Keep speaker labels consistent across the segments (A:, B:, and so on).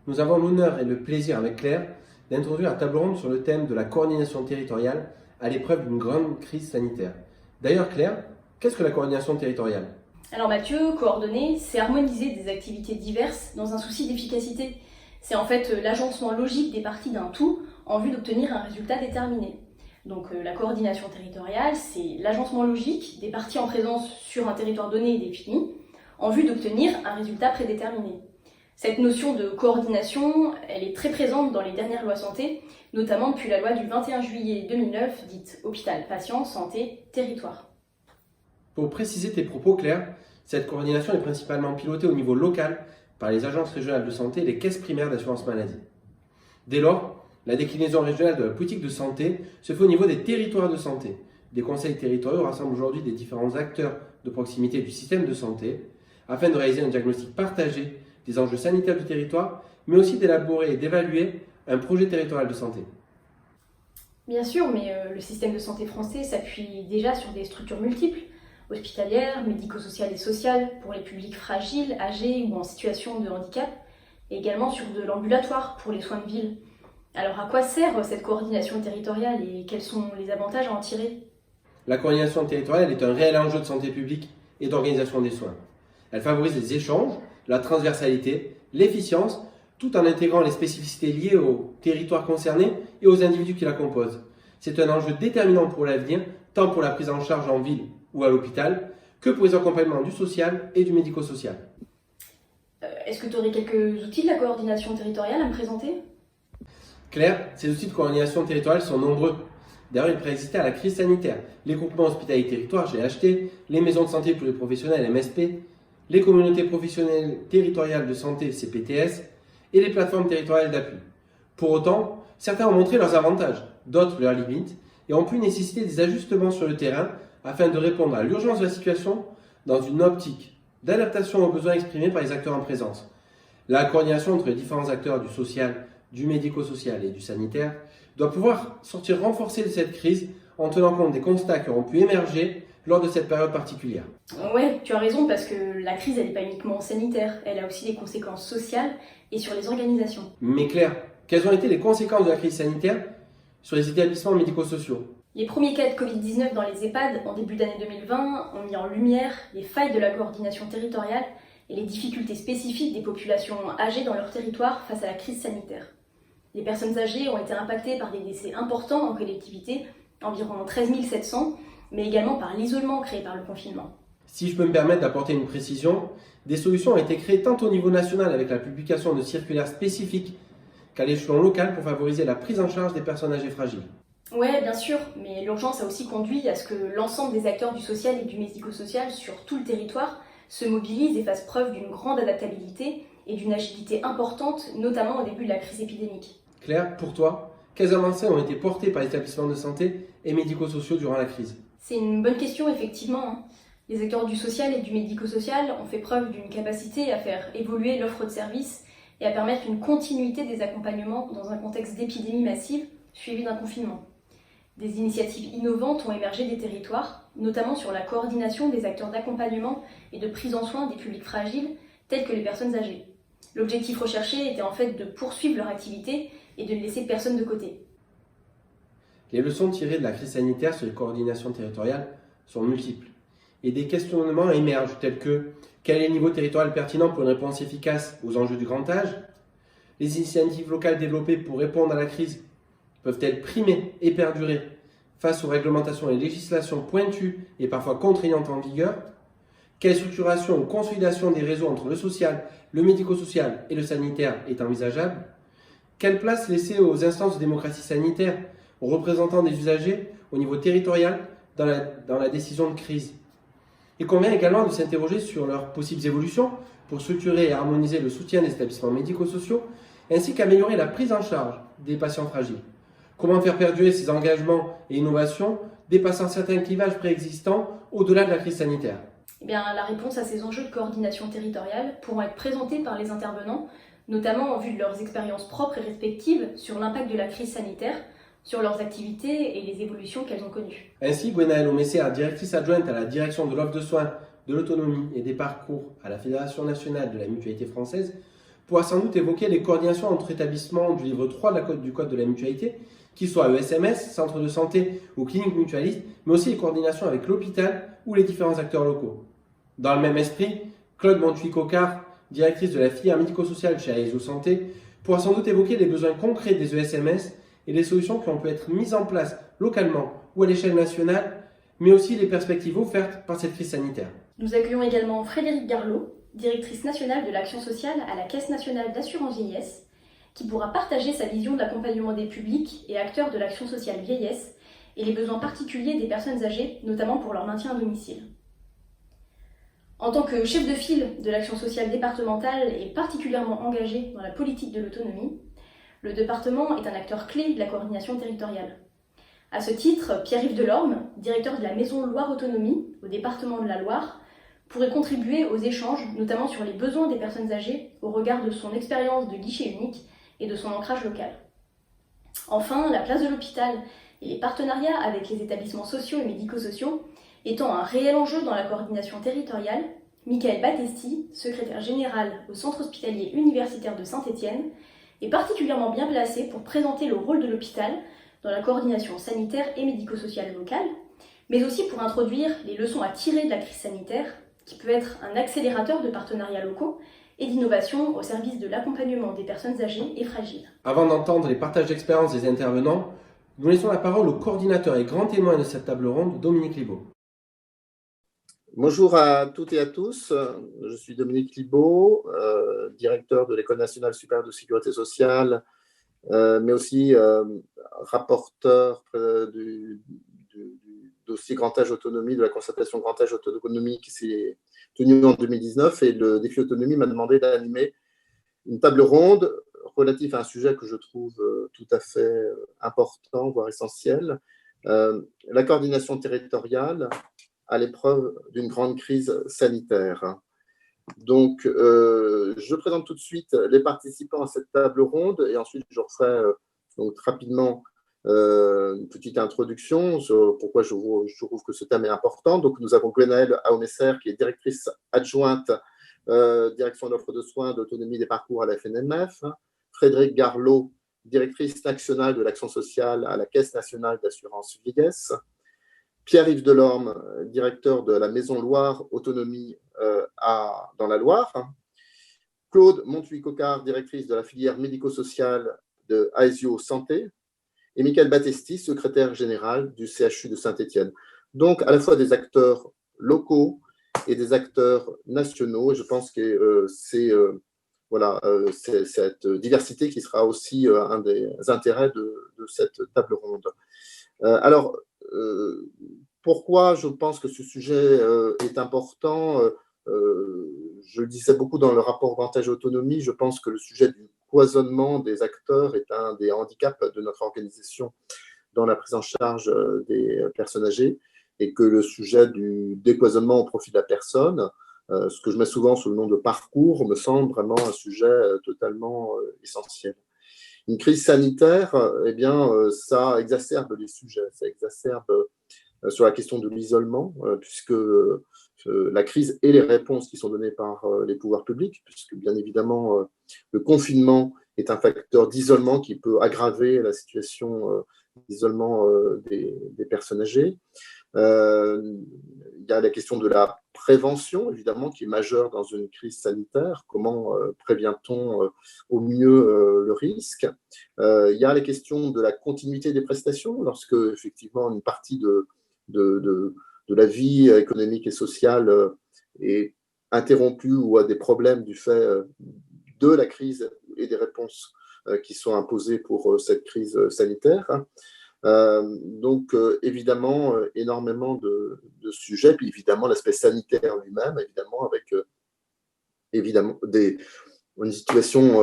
A: nous avons l'honneur et le plaisir avec Claire d'introduire la table ronde sur le thème de la coordination territoriale à l'épreuve d'une grande crise sanitaire. D'ailleurs Claire, qu'est-ce que la coordination territoriale ?
B: Alors Mathieu, coordonner, c'est harmoniser des activités diverses dans un souci d'efficacité. C'est en fait l'agencement logique des parties d'un tout en vue d'obtenir un résultat déterminé. Donc la coordination territoriale, c'est l'agencement logique des parties en présence sur un territoire donné et défini en vue d'obtenir un résultat prédéterminé. Cette notion de coordination, elle est très présente dans les dernières lois santé, notamment depuis la loi du 21 juillet 2009, dite Hôpital, Patient, Santé, Territoire.
A: Pour préciser tes propos, Claire, cette coordination est principalement pilotée au niveau local par les agences régionales de santé et les caisses primaires d'assurance maladie. Dès lors, la déclinaison régionale de la politique de santé se fait au niveau des territoires de santé. Des conseils territoriaux rassemblent aujourd'hui des différents acteurs de proximité du système de santé afin de réaliser un diagnostic partagé des enjeux sanitaires du territoire, mais aussi d'élaborer et d'évaluer un projet territorial de santé.
B: Bien sûr, mais le système de santé français s'appuie déjà sur des structures multiples, hospitalières, médico-sociales et sociales, pour les publics fragiles, âgés ou en situation de handicap, et également sur de l'ambulatoire pour les soins de ville. Alors à quoi sert cette coordination territoriale et quels sont les avantages à en tirer ?
A: La coordination territoriale est un réel enjeu de santé publique et d'organisation des soins. Elle favorise les échanges, la transversalité, l'efficience, tout en intégrant les spécificités liées au territoire concerné et aux individus qui la composent. C'est un enjeu déterminant pour l'avenir, tant pour la prise en charge en ville ou à l'hôpital, que pour les accompagnements du social et du médico-social.
B: Est-ce que tu aurais quelques outils de la coordination territoriale à me présenter ?
A: Claire, ces outils de coordination territoriale sont nombreux. D'ailleurs, ils préexistaient à la crise sanitaire. Les groupements hospitaliers territoires, GHT, les maisons de santé pluriprofessionnelles, MSP, les communautés professionnelles territoriales de santé, CPTS, et les plateformes territoriales d'appui. Pour autant, certains ont montré leurs avantages, d'autres leurs limites, et ont pu nécessiter des ajustements sur le terrain afin de répondre à l'urgence de la situation dans une optique d'adaptation aux besoins exprimés par les acteurs en présence. La coordination entre les différents acteurs du social, du médico-social et du sanitaire doit pouvoir sortir renforcée de cette crise en tenant compte des constats qui auront pu émerger lors de cette période particulière.
B: Ouais, tu as raison parce que la crise, elle n'est pas uniquement sanitaire, elle a aussi des conséquences sociales et sur les organisations.
A: Mais Claire, quelles ont été les conséquences de la crise sanitaire sur les établissements médico-sociaux ?
B: Les premiers cas de Covid-19 dans les EHPAD en début d'année 2020 ont mis en lumière les failles de la coordination territoriale et les difficultés spécifiques des populations âgées dans leur territoire face à la crise sanitaire. Les personnes âgées ont été impactées par des décès importants en collectivité, environ 13 700, mais également par l'isolement créé par le confinement.
A: Si je peux me permettre d'apporter une précision, des solutions ont été créées tant au niveau national avec la publication de circulaires spécifiques qu'à l'échelon local pour favoriser la prise en charge des personnes âgées fragiles.
B: Ouais, bien sûr, mais l'urgence a aussi conduit à ce que l'ensemble des acteurs du social et du médico-social sur tout le territoire se mobilisent et fassent preuve d'une grande adaptabilité et d'une agilité importante, notamment au début de la crise épidémique.
A: Claire, pour toi, quelles avancées ont été portées par les établissements de santé et médico-sociaux durant la crise ?
B: C'est une bonne question, effectivement. Les acteurs du social et du médico-social ont fait preuve d'une capacité à faire évoluer l'offre de services et à permettre une continuité des accompagnements dans un contexte d'épidémie massive suivi d'un confinement. Des initiatives innovantes ont émergé des territoires, notamment sur la coordination des acteurs d'accompagnement et de prise en soin des publics fragiles, tels que les personnes âgées. L'objectif recherché était en fait de poursuivre leur activité et de ne laisser personne de côté.
A: Les leçons tirées de la crise sanitaire sur les coordinations territoriales sont multiples. Et des questionnements émergent tels que quel est le niveau territorial pertinent pour une réponse efficace aux enjeux du grand âge ? Les initiatives locales développées pour répondre à la crise peuvent-elles primer et perdurer face aux réglementations et législations pointues et parfois contraignantes en vigueur ? Quelle structuration ou consolidation des réseaux entre le social, le médico-social et le sanitaire est envisageable ? Quelle place laisser aux instances de démocratie sanitaire, aux représentants des usagers au niveau territorial dans la décision de crise ? Il convient également de s'interroger sur leurs possibles évolutions pour structurer et harmoniser le soutien des établissements médico-sociaux ainsi qu'améliorer la prise en charge des patients fragiles. Comment faire perdurer ces engagements et innovations dépassant certains clivages préexistants au-delà de la crise sanitaire ?
B: Eh bien, la réponse à ces enjeux de coordination territoriale pourront être présentées par les intervenants, notamment en vue de leurs expériences propres et respectives sur l'impact de la crise sanitaire, sur leurs activités et les évolutions qu'elles ont connues.
A: Ainsi, Gwenaëlle Omessea, directrice adjointe à la direction de l'offre de soins, de l'autonomie et des parcours à la Fédération nationale de la mutualité française, pourra sans doute évoquer les coordinations entre établissements du livre 3 du Code de la mutualité, qu'ils soient ESMS, centres de santé ou cliniques mutualistes, mais aussi les coordinations avec l'hôpital ou les différents acteurs locaux. Dans le même esprit, Claude Montuy-Cocard, directrice de la filière médico-sociale chez AESO Santé, pourra sans doute évoquer les besoins concrets des ESMS et les solutions qui ont pu être mises en place localement ou à l'échelle nationale, mais aussi les perspectives offertes par cette crise sanitaire.
B: Nous accueillons également Frédéric Garlot, directrice nationale de l'action sociale à la Caisse nationale d'assurance vieillesse, qui pourra partager sa vision de l'accompagnement des publics et acteurs de l'action sociale vieillesse et les besoins particuliers des personnes âgées, notamment pour leur maintien à domicile. En tant que chef de file de l'action sociale départementale et particulièrement engagé dans la politique de l'autonomie, le département est un acteur clé de la coordination territoriale. À ce titre, Pierre-Yves Delorme, directeur de la Maison Loire Autonomie au département de la Loire, pourrait contribuer aux échanges, notamment sur les besoins des personnes âgées au regard de son expérience de guichet unique et de son ancrage local. Enfin, la place de l'hôpital et les partenariats avec les établissements sociaux et médico-sociaux étant un réel enjeu dans la coordination territoriale, Michael Battesti, secrétaire général au Centre hospitalier universitaire de Saint-Étienne, est particulièrement bien placé pour présenter le rôle de l'hôpital dans la coordination sanitaire et médico-sociale locale, mais aussi pour introduire les leçons à tirer de la crise sanitaire, qui peut être un accélérateur de partenariats locaux et d'innovation au service de l'accompagnement des personnes âgées et fragiles.
A: Avant d'entendre les partages d'expériences des intervenants, nous laissons la parole au coordinateur et grand témoin de cette table ronde, Dominique Libaud.
C: Bonjour à toutes et à tous, je suis Dominique Libaud, directeur de l'École nationale supérieure de sécurité sociale, mais aussi rapporteur du dossier Grand Âge Autonomie, de la concertation Grand Âge Autonomie qui s'est tenue en 2019, et le défi autonomie m'a demandé d'animer une table ronde relative à un sujet que je trouve tout à fait important, voire essentiel, la coordination territoriale à l'épreuve d'une grande crise sanitaire. Donc, je présente tout de suite les participants à cette table ronde et ensuite je referai donc, rapidement une petite introduction sur pourquoi je trouve que ce thème est important. Donc, nous avons Gwenaëlle Aomesser, qui est directrice adjointe direction de l'offre de soins d'autonomie des parcours à la FNMF, Frédéric Garlot, directrice nationale de l'action sociale à la Caisse nationale d'assurance vieillesse, Pierre-Yves Delorme, directeur de la Maison Loire Autonomie dans la Loire, Claude Montuy-Cocard, directrice de la filière médico-sociale de AESO Santé, et Michael Battesti, secrétaire général du CHU de Saint-Étienne. Donc, à la fois des acteurs locaux et des acteurs nationaux. Je pense que c'est cette diversité qui sera aussi un des intérêts de cette table ronde. Alors, pourquoi je pense que ce sujet est important? Je le disais beaucoup dans le rapport Grand Âge Autonomie, je pense que le sujet du cloisonnement des acteurs est un des handicaps de notre organisation dans la prise en charge des personnes âgées, et que le sujet du décloisonnement au profit de la personne, ce que je mets souvent sous le nom de parcours, me semble vraiment un sujet totalement essentiel. Une crise sanitaire, eh bien, ça exacerbe les sujets, ça exacerbe sur la question de l'isolement, puisque la crise et les réponses qui sont données par les pouvoirs publics, puisque bien évidemment, le confinement est un facteur d'isolement qui peut aggraver la situation d'isolement des personnes âgées. Il y a la question de la prévention, évidemment, qui est majeure dans une crise sanitaire. Comment prévient-on au mieux le risque? Il y a la question de la continuité des prestations, lorsque, effectivement, une partie de la vie économique et sociale est interrompue ou a des problèmes du fait de la crise et des réponses qui sont imposées pour cette crise sanitaire. Donc, évidemment, énormément de sujets, puis évidemment l'aspect sanitaire lui-même, évidemment, avec évidemment une situation,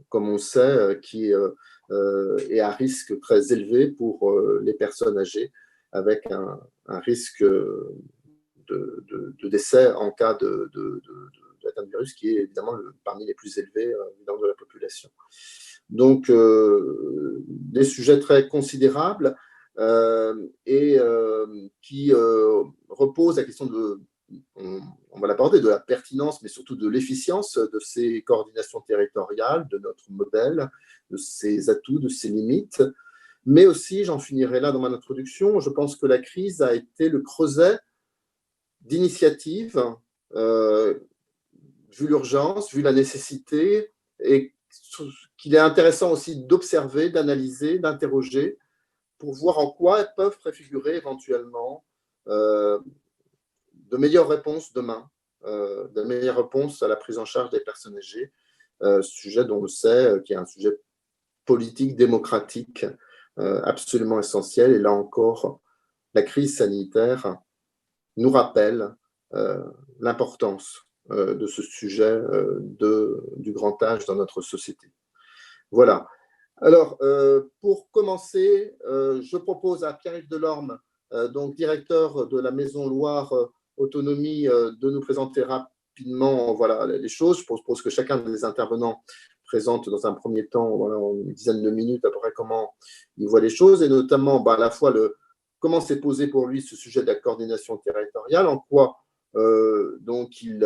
C: comme on sait, qui est à risque très élevé pour les personnes âgées, avec un risque de décès en cas d'atteinte du virus qui est évidemment parmi les plus élevés de la population. Donc, des sujets très considérables et qui reposent la question on va l'aborder, de la pertinence, mais surtout de l'efficience de ces coordinations territoriales, de notre modèle, de ses atouts, de ses limites. Mais aussi, j'en finirai là dans mon introduction, je pense que la crise a été le creuset d'initiatives, vu l'urgence, vu la nécessité, et qu'il est intéressant aussi d'observer, d'analyser, d'interroger, pour voir en quoi elles peuvent préfigurer éventuellement de meilleures réponses demain, de meilleures réponses à la prise en charge des personnes âgées, sujet dont on sait qui est un sujet politique, démocratique, absolument essentiel. Et là encore, la crise sanitaire nous rappelle l'importance de ce sujet du grand âge dans notre société. Voilà. Alors, pour commencer, je propose à Pierre-Yves Delorme, donc directeur de la Maison Loire Autonomie, de nous présenter rapidement voilà, les choses. Je propose que chacun des intervenants présente dans un premier temps, voilà, en une dizaine de minutes, à peu près comment il voit les choses, et notamment à la fois comment s'est posé pour lui ce sujet de la coordination territoriale, en quoi donc il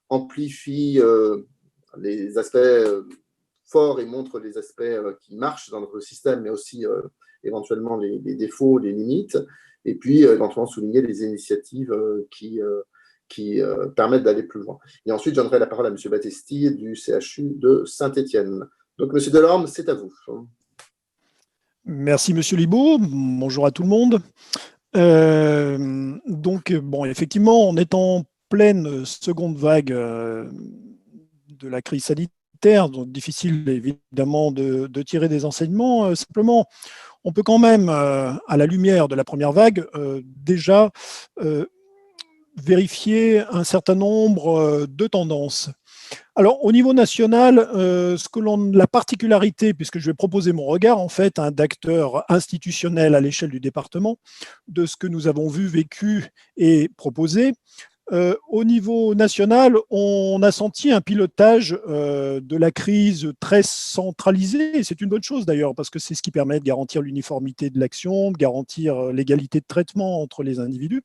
C: amplifie les aspects forts et montre les aspects qui marchent dans notre système, mais aussi éventuellement les défauts, les limites, et puis éventuellement souligner les initiatives qui permettent d'aller plus loin. Et ensuite, je donnerai la parole à M. Battesti du CHU de Saint-Étienne. Donc, M. Delorme, c'est à vous.
D: Merci, M. Libaud. Bonjour à tout le monde. Donc, bon, effectivement, on est en pleine seconde vague de la crise sanitaire, donc difficile évidemment de tirer des enseignements. Simplement, on peut quand même, à la lumière de la première vague, déjà vérifier un certain nombre de tendances. Alors, au niveau national, la particularité, puisque je vais proposer mon regard, en fait, d'acteur institutionnel à l'échelle du département, de ce que nous avons vu, vécu et proposé, au niveau national, on a senti un pilotage de la crise très centralisé, et c'est une bonne chose d'ailleurs, parce que c'est ce qui permet de garantir l'uniformité de l'action, de garantir l'égalité de traitement entre les individus.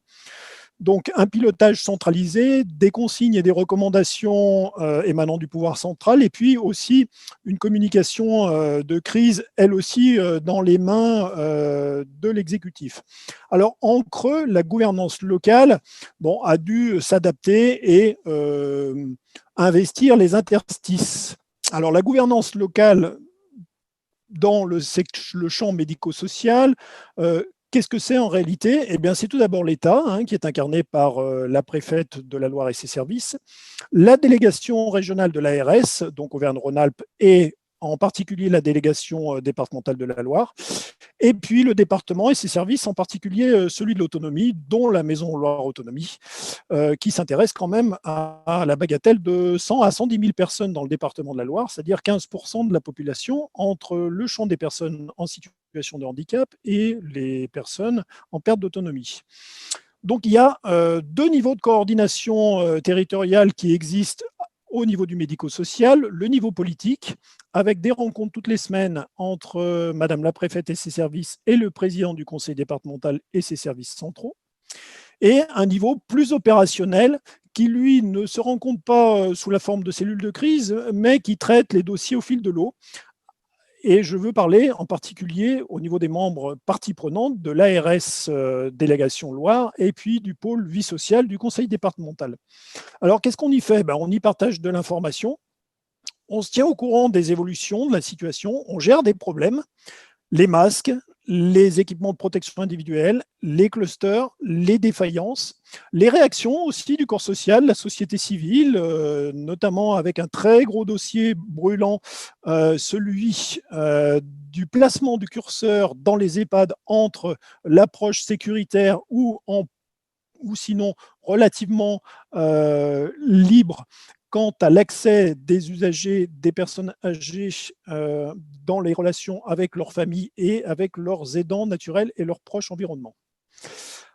D: Donc, un pilotage centralisé, des consignes et des recommandations émanant du pouvoir central, et puis aussi une communication de crise, elle aussi, dans les mains de l'exécutif. Alors, en creux, la gouvernance locale a dû s'adapter et investir les interstices. Alors, la gouvernance locale dans le champ médico-social, qu'est-ce que c'est en réalité? Eh bien, c'est tout d'abord l'État, qui est incarné par la préfète de la Loire et ses services, la délégation régionale de l'ARS, donc Auvergne-Rhône-Alpes, et en particulier la délégation départementale de la Loire, et puis le département et ses services, en particulier celui de l'autonomie, dont la Maison Loire Autonomie, qui s'intéresse quand même à la bagatelle de 100 à 110 000 personnes dans le département de la Loire, c'est-à-dire 15% de la population, entre le champ des personnes en situation de handicap et les personnes en perte d'autonomie. Donc il y a deux niveaux de coordination territoriale qui existent au niveau du médico-social, le niveau politique, avec des rencontres toutes les semaines entre Madame la préfète et ses services et le président du conseil départemental et ses services centraux, et un niveau plus opérationnel qui, lui, ne se rencontre pas sous la forme de cellules de crise, mais qui traite les dossiers au fil de l'eau. Et je veux parler en particulier au niveau des membres parties prenantes de l'ARS délégation Loire et puis du pôle vie sociale du conseil départemental. Alors, qu'est-ce qu'on y fait? On y partage de l'information, on se tient au courant des évolutions de la situation, on gère des problèmes, les masques, les équipements de protection individuelle, les clusters, les défaillances, les réactions aussi du corps social, la société civile, notamment avec un très gros dossier brûlant, celui du placement du curseur dans les EHPAD entre l'approche sécuritaire ou sinon relativement libre quant à l'accès des usagers, des personnes âgées dans les relations avec leur famille et avec leurs aidants naturels et leurs proches environnements.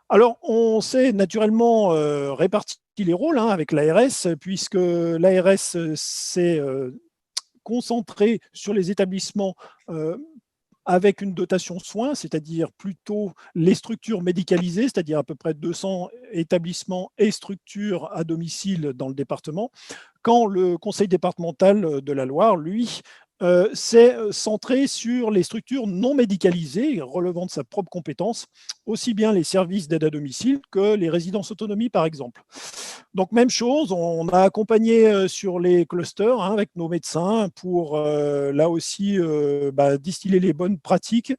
D: Alors, on s'est naturellement réparti les rôles avec l'ARS, puisque l'ARS s'est concentrée sur les établissements avec une dotation soins, c'est-à-dire plutôt les structures médicalisées, c'est-à-dire à peu près 200 établissements et structures à domicile dans le département, quand le conseil départemental de la Loire, lui, s'est centré sur les structures non médicalisées relevant de sa propre compétence, aussi bien les services d'aide à domicile que les résidences autonomie, par exemple. Donc, même chose, on a accompagné sur les clusters avec nos médecins pour, là aussi, distiller les bonnes pratiques.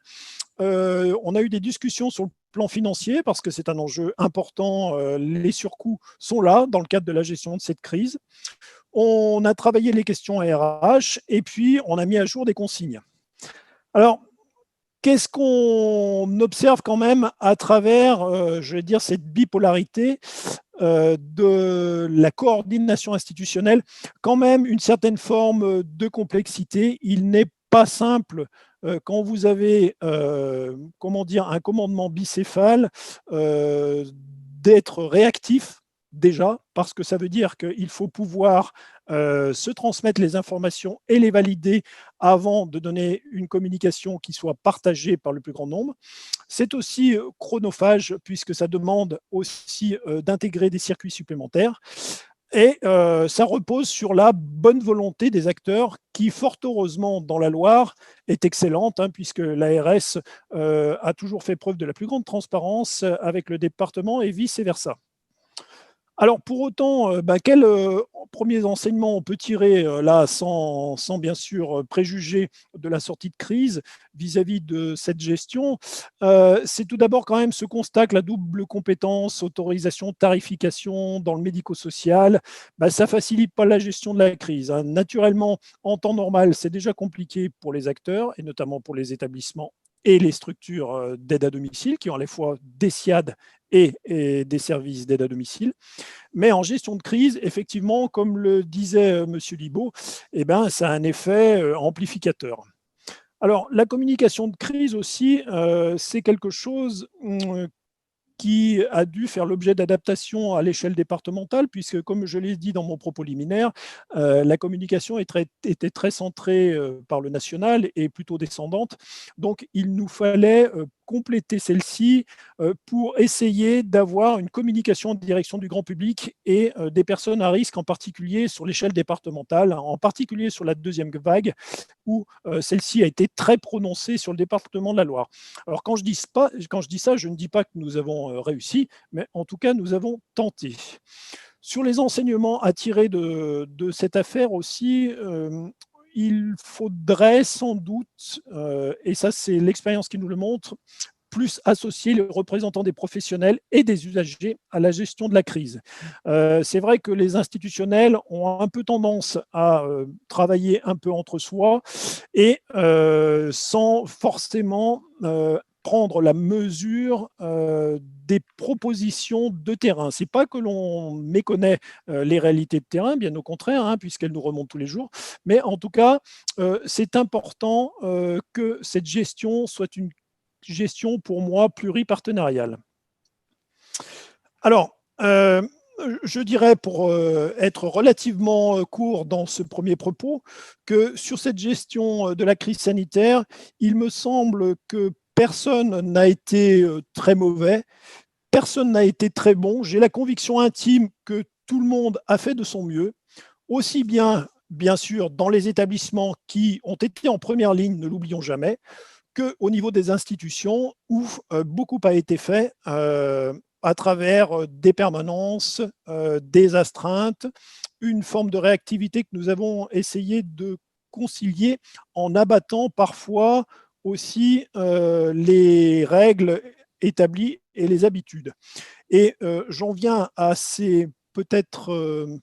D: On a eu des discussions sur le plan financier parce que c'est un enjeu important. Les surcoûts sont là dans le cadre de la gestion de cette crise. On a travaillé les questions RH et puis on a mis à jour des consignes. Alors, qu'est-ce qu'on observe quand même à travers, je vais dire, cette bipolarité de la coordination institutionnelle? Quand même une certaine forme de complexité. Il n'est pas simple quand vous avez un commandement bicéphale d'être réactif déjà, parce que ça veut dire qu'il faut pouvoir se transmettre les informations et les valider avant de donner une communication qui soit partagée par le plus grand nombre. C'est aussi chronophage, puisque ça demande aussi d'intégrer des circuits supplémentaires. Et ça repose sur la bonne volonté des acteurs qui, fort heureusement, dans la Loire, est excellente, puisque l'ARS a toujours fait preuve de la plus grande transparence avec le département et vice-versa. Alors, pour autant, quels premiers enseignements on peut tirer là, sans bien sûr préjuger de la sortie de crise vis-à-vis de cette gestion? C'est tout d'abord quand même ce constat que la double compétence, autorisation, tarification dans le médico-social, ça ne facilite pas la gestion de la crise. Naturellement, en temps normal, c'est déjà compliqué pour les acteurs, et notamment pour les établissements et les structures d'aide à domicile, qui ont à la fois des SIAD et des services d'aide à domicile. Mais en gestion de crise, effectivement, comme le disait M. Libaud, ça a un effet amplificateur. Alors, la communication de crise aussi, c'est quelque chose qui a dû faire l'objet d'adaptation à l'échelle départementale, puisque, comme je l'ai dit dans mon propos liminaire, la communication était très centrée par le national et plutôt descendante. Donc, il nous fallait compléter celle-ci pour essayer d'avoir une communication en direction du grand public et des personnes à risque, en particulier sur l'échelle départementale, en particulier sur la deuxième vague, où celle-ci a été très prononcée sur le département de la Loire. Alors, quand je dis ça, je ne dis pas que nous avons réussi, mais en tout cas, nous avons tenté. Sur les enseignements à tirer de cette affaire aussi, il faudrait sans doute, et ça c'est l'expérience qui nous le montre, plus associer les représentants des professionnels et des usagers à la gestion de la crise. C'est vrai que les institutionnels ont un peu tendance à travailler un peu entre soi et sans forcément prendre la mesure des propositions de terrain. Ce n'est pas que l'on méconnaît les réalités de terrain, bien au contraire, puisqu'elles nous remontent tous les jours, mais en tout cas, c'est important que cette gestion soit une gestion, pour moi, pluripartenariale. Alors, je dirais, pour être relativement court dans ce premier propos, que sur cette gestion de la crise sanitaire, il me semble que personne n'a été très mauvais, personne n'a été très bon. J'ai la conviction intime que tout le monde a fait de son mieux, aussi bien sûr, dans les établissements qui ont été en première ligne, ne l'oublions jamais, qu'au niveau des institutions où beaucoup a été fait à travers des permanences, des astreintes, une forme de réactivité que nous avons essayé de concilier en abattant parfois aussi les règles établies et les habitudes. Et j'en viens à ces peut-être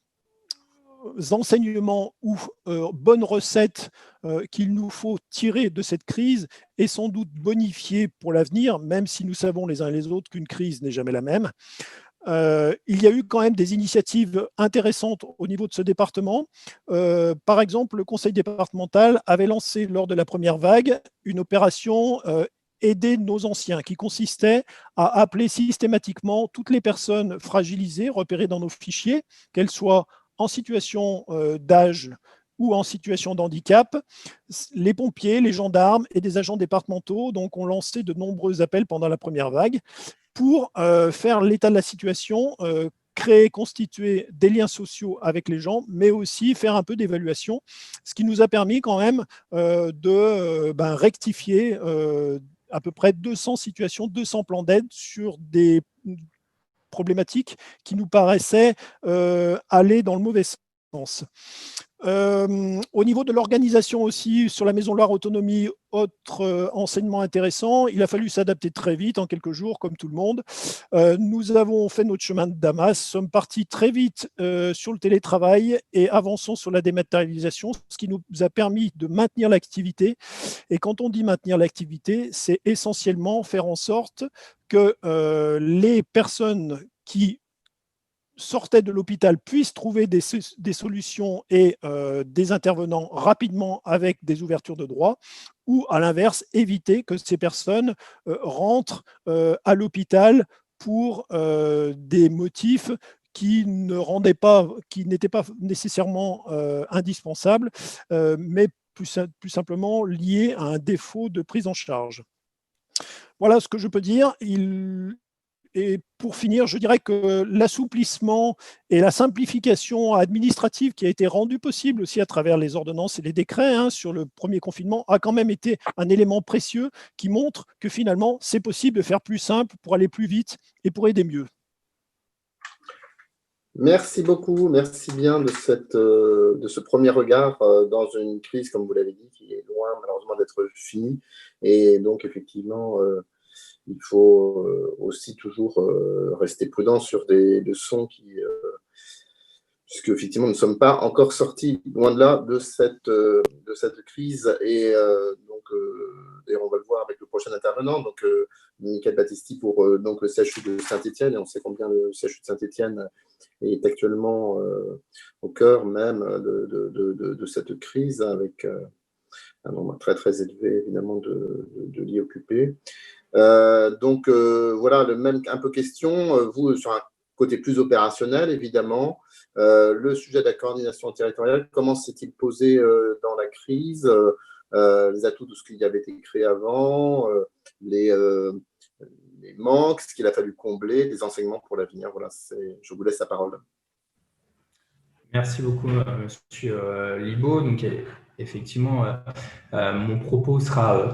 D: enseignements ou bonnes recettes qu'il nous faut tirer de cette crise et sans doute bonifier pour l'avenir, même si nous savons les uns et les autres qu'une crise n'est jamais la même. Il y a eu quand même des initiatives intéressantes au niveau de ce département. Par exemple, le conseil départemental avait lancé lors de la première vague une opération aider nos anciens, qui consistait à appeler systématiquement toutes les personnes fragilisées repérées dans nos fichiers, qu'elles soient en situation d'âge ou en situation de handicap. Les pompiers, les gendarmes et des agents départementaux ont lancé de nombreux appels pendant la première vague pour faire l'état de la situation, créer, constituer des liens sociaux avec les gens, mais aussi faire un peu d'évaluation, ce qui nous a permis quand même de rectifier à peu près 200 situations, 200 plans d'aide sur des problématiques qui nous paraissaient aller dans le mauvais sens. Au niveau de l'organisation aussi, sur la Maison Loire Autonomie, autre enseignement intéressant, il a fallu s'adapter très vite, en quelques jours, comme tout le monde. Nous avons fait notre chemin de Damas, sommes partis très vite sur le télétravail et avançons sur la dématérialisation, ce qui nous a permis de maintenir l'activité. Et quand on dit maintenir l'activité, c'est essentiellement faire en sorte que les personnes qui sortaient de l'hôpital puissent trouver des solutions et des intervenants rapidement avec des ouvertures de droit, ou à l'inverse, éviter que ces personnes rentrent à l'hôpital pour des motifs qui n'étaient pas nécessairement indispensables, mais plus simplement liés à un défaut de prise en charge. Voilà ce que je peux dire. Et pour finir, je dirais que l'assouplissement et la simplification administrative qui a été rendue possible aussi à travers les ordonnances et les décrets sur le premier confinement a quand même été un élément précieux qui montre que finalement, c'est possible de faire plus simple pour aller plus vite et pour aider mieux.
C: Merci beaucoup, merci bien de ce premier regard dans une crise, comme vous l'avez dit, qui est loin malheureusement d'être finie. Et donc, effectivement, il faut aussi toujours rester prudent sur des leçons puisque effectivement nous ne sommes pas encore sortis loin de là de cette crise, et donc d'ailleurs on va le voir avec le prochain intervenant, donc Mickaël Battisti pour donc le CHU de Saint-Étienne, et on sait combien le CHU de Saint-Étienne est actuellement au cœur même de cette crise, avec un nombre très très élevé évidemment de lits occupés. Donc voilà, le même un peu question, vous sur un côté plus opérationnel évidemment, le sujet de la coordination territoriale, comment s'est-il posé dans la crise, les atouts de ce qui avait été créé avant, les manques, ce qu'il a fallu combler, des enseignements pour l'avenir. Voilà, je vous laisse la parole.
E: Merci beaucoup, Monsieur Libaud. Donc, effectivement, mon propos sera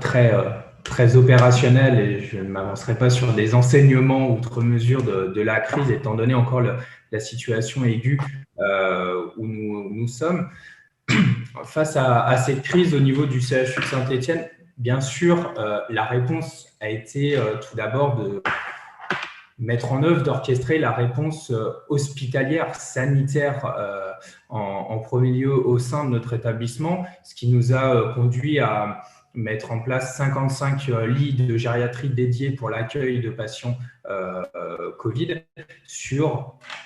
E: très opérationnel et je ne m'avancerai pas sur des enseignements outre mesure de la crise, étant donné encore la situation aiguë où nous sommes. Face à cette crise au niveau du CHU de Saint-Étienne, bien sûr, la réponse a été tout d'abord de mettre en œuvre, d'orchestrer la réponse hospitalière, sanitaire en premier lieu au sein de notre établissement, ce qui nous a conduit à mettre en place 55 lits de gériatrie dédiés pour l'accueil de patients Covid.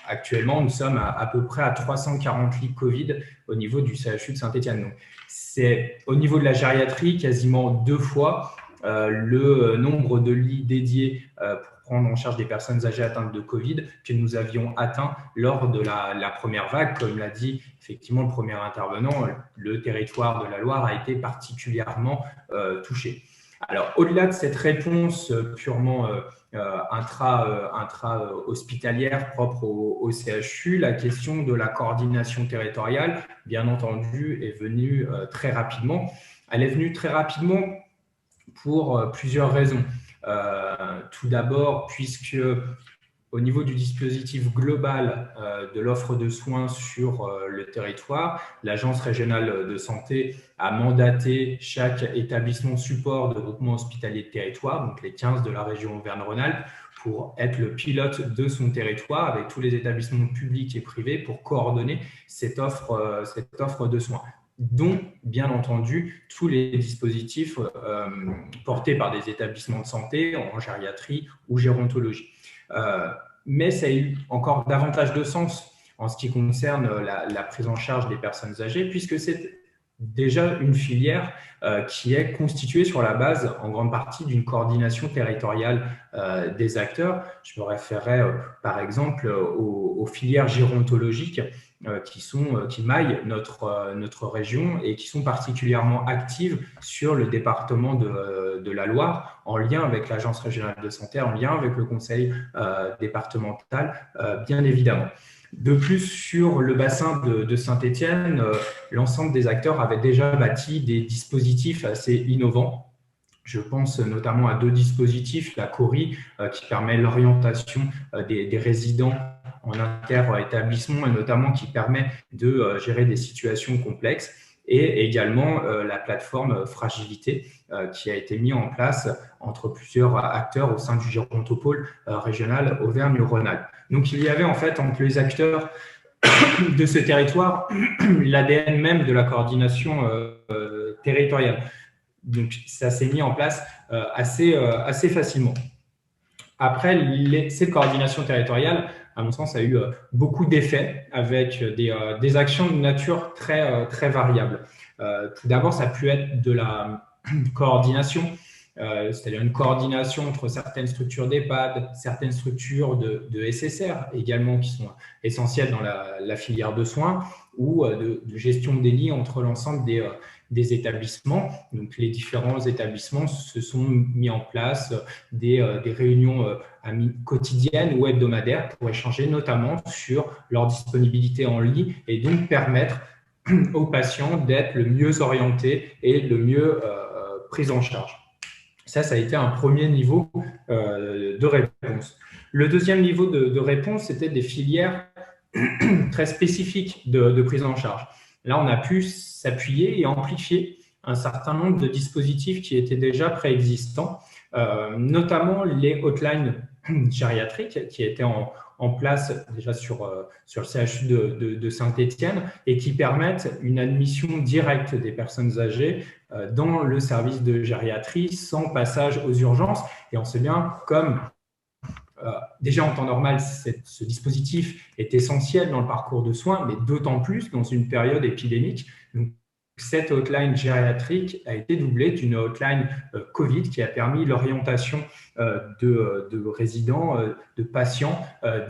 E: Actuellement, nous sommes à peu près à 340 lits Covid au niveau du CHU de Saint-Étienne. Donc, c'est au niveau de la gériatrie quasiment 2 fois le nombre de lits dédiés pour prendre en charge des personnes âgées atteintes de Covid que nous avions atteint lors de la première vague. Comme l'a dit effectivement le premier intervenant, le territoire de la Loire a été particulièrement touché. Alors, au-delà de cette réponse purement intra-hospitalière propre au CHU, la question de la coordination territoriale, bien entendu, est venue très rapidement. Elle est venue très rapidement pour plusieurs raisons. Tout d'abord, puisque au niveau du dispositif global de l'offre de soins sur le territoire, l'Agence régionale de santé a mandaté chaque établissement support de groupement hospitalier de territoire, donc les 15 de la région Auvergne-Rhône-Alpes, pour être le pilote de son territoire avec tous les établissements publics et privés pour coordonner cette offre de soins, dont, bien entendu, tous les dispositifs portés par des établissements de santé en gériatrie ou gérontologie. Mais ça a eu encore davantage de sens en ce qui concerne la prise en charge des personnes âgées, puisque c'est déjà une filière qui est constituée sur la base, en grande partie, d'une coordination territoriale des acteurs. Je me référerai, par exemple, aux filières gérontologiques qui maillent notre région et qui sont particulièrement actives sur le département de la Loire, en lien avec l'Agence régionale de santé, en lien avec le conseil départemental, bien évidemment. De plus, sur le bassin de Saint-Étienne, l'ensemble des acteurs avaient déjà bâti des dispositifs assez innovants. Je pense notamment à 2 dispositifs, la CORI, qui permet l'orientation des résidents en inter-établissement et notamment qui permet de gérer des situations complexes, et également la plateforme Fragilité qui a été mise en place entre plusieurs acteurs au sein du Gérontopôle régional Auvergne-Rhône-Alpes. Donc, il y avait en fait entre les acteurs de ce territoire l'ADN même de la coordination territoriale. Donc, ça s'est mis en place assez facilement. Après, cette coordination territoriale, à mon sens, a eu beaucoup d'effets avec des actions de nature très variables. Tout d'abord, ça a pu être de la coordination, c'est-à-dire une coordination entre certaines structures d'EHPAD, certaines structures de SSR également qui sont essentielles dans la filière de soins, ou de gestion des lits entre l'ensemble des établissements. Donc, les différents établissements se sont mis en place des réunions quotidiennes ou hebdomadaires pour échanger notamment sur leur disponibilité en lit et donc permettre aux patients d'être le mieux orientés et le mieux pris en charge. Ça a été un premier niveau de réponse. Le deuxième niveau de réponse, c'était des filières très spécifiques de prise en charge. Là, on a pu s'appuyer et amplifier un certain nombre de dispositifs qui étaient déjà préexistants, notamment les hotlines gériatriques qui étaient en place déjà sur le CHU de Saint-Étienne et qui permettent une admission directe des personnes âgées dans le service de gériatrie sans passage aux urgences. Et on sait bien comme déjà en temps normal, ce dispositif est essentiel dans le parcours de soins, mais d'autant plus dans une période épidémique. Donc, cette hotline gériatrique a été doublée d'une hotline Covid qui a permis l'orientation de résidents, de patients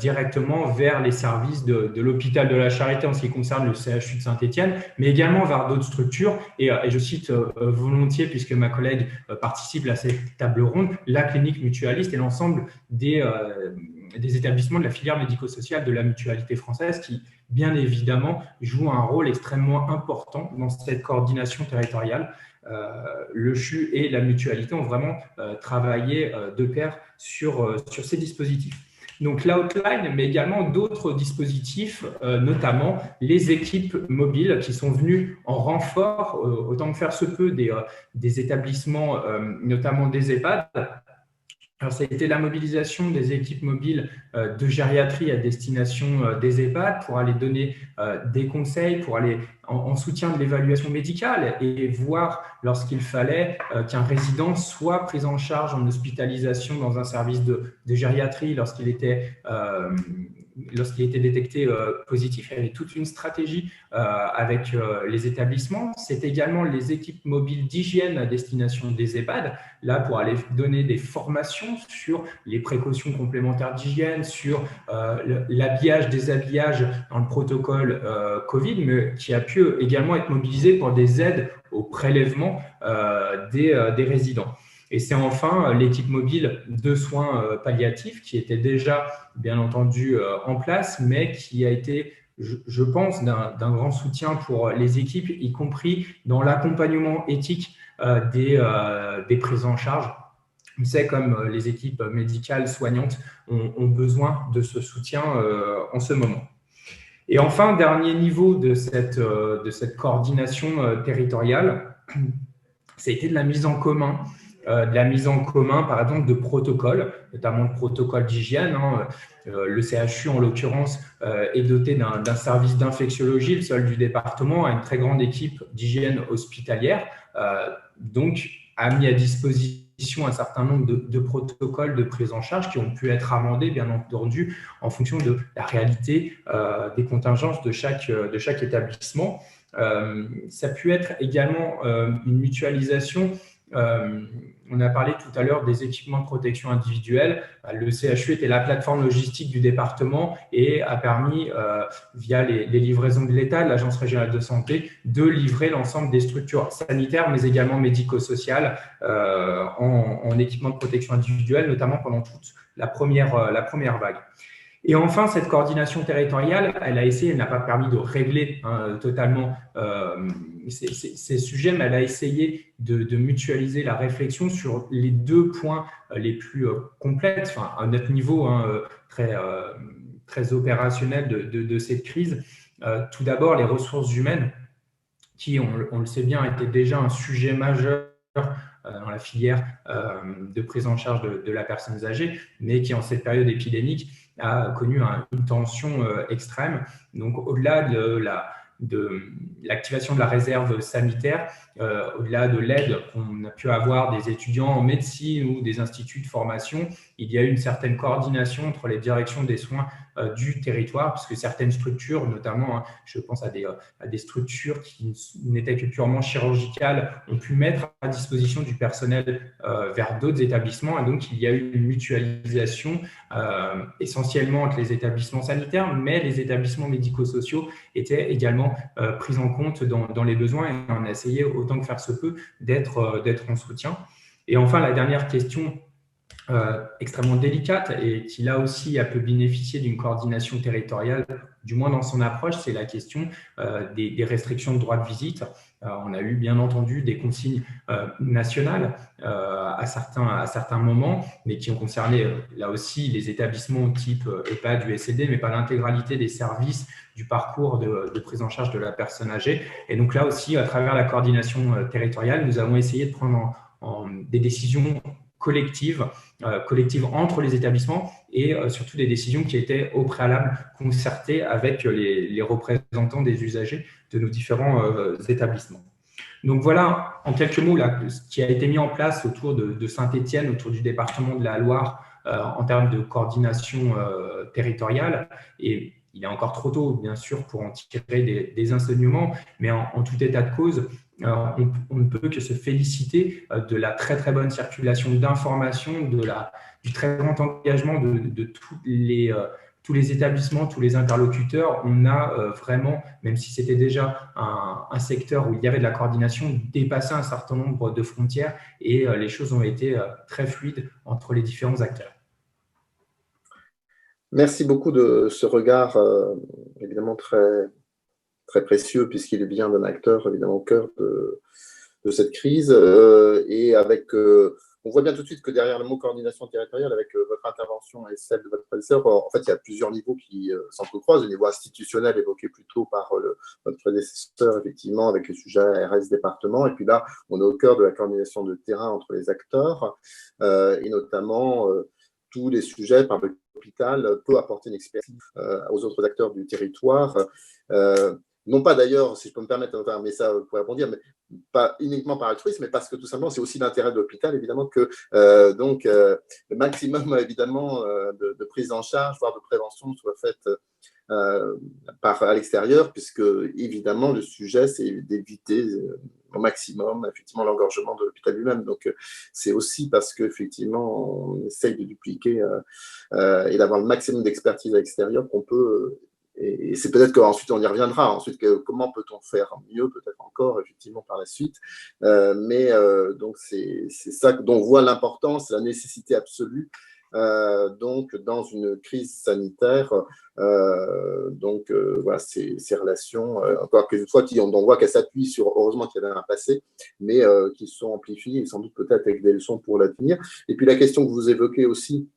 E: directement vers les services de l'hôpital de la Charité en ce qui concerne le CHU de Saint-Étienne, mais également vers d'autres structures. Et je cite volontiers, puisque ma collègue participe à cette table ronde, la clinique mutualiste et l'ensemble des établissements de la filière médico-sociale de la mutualité française qui, bien évidemment, jouent un rôle extrêmement important dans cette coordination territoriale. Le CHU et la mutualité ont vraiment travaillé de pair sur ces dispositifs. Donc, la hotline, mais également d'autres dispositifs, notamment les équipes mobiles qui sont venues en renfort, autant que faire se peut, des établissements, notamment des EHPAD. Alors, ça a été la mobilisation des équipes mobiles de gériatrie à destination des EHPAD pour aller donner des conseils, pour aller en soutien de l'évaluation médicale et voir lorsqu'il fallait qu'un résident soit pris en charge en hospitalisation dans un service de gériatrie lorsqu'il était détecté positif. Il y avait toute une stratégie avec les établissements. C'est également les équipes mobiles d'hygiène à destination des EHPAD, là pour aller donner des formations sur les précautions complémentaires d'hygiène, sur l'habillage, déshabillage dans le protocole Covid, mais qui a pu également être mobilisé pour des aides au prélèvement des résidents. Et c'est enfin l'équipe mobile de soins palliatifs qui était déjà, bien entendu, en place, mais qui a été, je pense, d'un grand soutien pour les équipes, y compris dans l'accompagnement éthique des prises en charge. On sait comme les équipes médicales soignantes ont besoin de ce soutien en ce moment. Et enfin, dernier niveau de cette coordination territoriale, ça a été de la mise en commun. Par exemple, de protocoles, notamment le protocole d'hygiène. Le CHU, en l'occurrence, est doté d'un service d'infectiologie, le seul du département, a une très grande équipe d'hygiène hospitalière, donc a mis à disposition un certain nombre de protocoles de prise en charge qui ont pu être amendés, bien entendu, en fonction de la réalité des contingences de chaque établissement. Ça a pu être également une mutualisation. On a parlé tout à l'heure des équipements de protection individuelle. Le CHU était la plateforme logistique du département et a permis, via les livraisons de l'État, de l'Agence régionale de santé, de livrer l'ensemble des structures sanitaires, mais également médico-sociales en équipements de protection individuelle, notamment pendant toute la première vague. Et enfin, cette coordination territoriale, elle n'a pas permis de régler totalement ces sujets, mais elle a essayé de mutualiser la réflexion sur les deux points les plus complexes, enfin, à notre niveau très opérationnel de cette crise. Tout d'abord, les ressources humaines, qui, on le sait bien, étaient déjà un sujet majeur dans la filière de prise en charge de la personne âgée, mais qui, en cette période épidémique, a connu une tension extrême. Donc, au-delà de l'activation de la réserve sanitaire, au-delà de l'aide qu'on a pu avoir des étudiants en médecine ou des instituts de formation, il y a eu une certaine coordination entre les directions des soins du territoire, puisque certaines structures, notamment, je pense à des structures qui n'étaient que purement chirurgicales, ont pu mettre à disposition du personnel vers d'autres établissements. Et donc, il y a eu une mutualisation essentiellement entre les établissements sanitaires, mais les établissements médico-sociaux étaient également pris en compte dans les besoins, et on a essayé autant que faire se peut d'être en soutien. Et enfin, la dernière question extrêmement délicate et qui là aussi a pu bénéficier d'une coordination territoriale, du moins dans son approche, c'est la question des restrictions de droit de visite. On a eu bien entendu des consignes nationales à certains moments, mais qui ont concerné là aussi les établissements type EHPAD, USLD, mais pas l'intégralité des services du parcours de prise en charge de la personne âgée. Et donc là aussi, à travers la coordination territoriale, nous avons essayé de prendre des décisions collectives entre les établissements et surtout des décisions qui étaient au préalable concertées avec les représentants des usagers de nos différents établissements. Donc voilà, en quelques mots, là, ce qui a été mis en place autour de Saint-Étienne, autour du département de la Loire, en termes de coordination territoriale. Et il est encore trop tôt, bien sûr, pour en tirer des enseignements, mais en tout état de cause, on ne peut que se féliciter de la très très bonne circulation d'informations, du très grand engagement de tous les établissements, tous les interlocuteurs. On a vraiment, même si c'était déjà un secteur où il y avait de la coordination, dépassé un certain nombre de frontières et les choses ont été très fluides entre les différents acteurs.
C: Merci beaucoup de ce regard évidemment très précieux, puisqu'il est bien d'un acteur évidemment au cœur de cette crise. Et on voit bien tout de suite que derrière le mot coordination territoriale, avec votre intervention et celle de votre prédécesseur, en fait, il y a plusieurs niveaux qui s'entrecroisent. Le niveau institutionnel évoqué plus tôt par votre prédécesseur, effectivement, avec le sujet ARS département. Et puis là, on est au cœur de la coordination de terrain entre les acteurs, et notamment tous les sujets par lesquels l'hôpital peut apporter une expertise aux autres acteurs du territoire. Non pas d'ailleurs, si je peux me permettre, enfin, mais ça pourrait rebondir, mais pas uniquement par altruisme, mais parce que tout simplement, c'est aussi l'intérêt de l'hôpital, évidemment, que le maximum, évidemment, de prise en charge, voire de prévention, soit faite à l'extérieur, puisque, évidemment, le sujet, c'est d'éviter au maximum, effectivement, l'engorgement de l'hôpital lui-même. Donc, c'est aussi parce qu'effectivement, on essaye de dupliquer et d'avoir le maximum d'expertise à l'extérieur qu'on peut. Et c'est peut-être qu'ensuite, on y reviendra. Ensuite, comment peut-on faire mieux, peut-être encore, effectivement, par la suite. Donc, c'est ça dont on voit l'importance, la nécessité absolue. Donc, dans une crise sanitaire, voilà, ces relations, encore qu'une fois, on voit qu'elles s'appuient sur, heureusement qu'il y avait un passé, mais qui sont amplifiées, et sans doute peut-être avec des leçons pour l'avenir. Et puis, la question que vous évoquez aussi,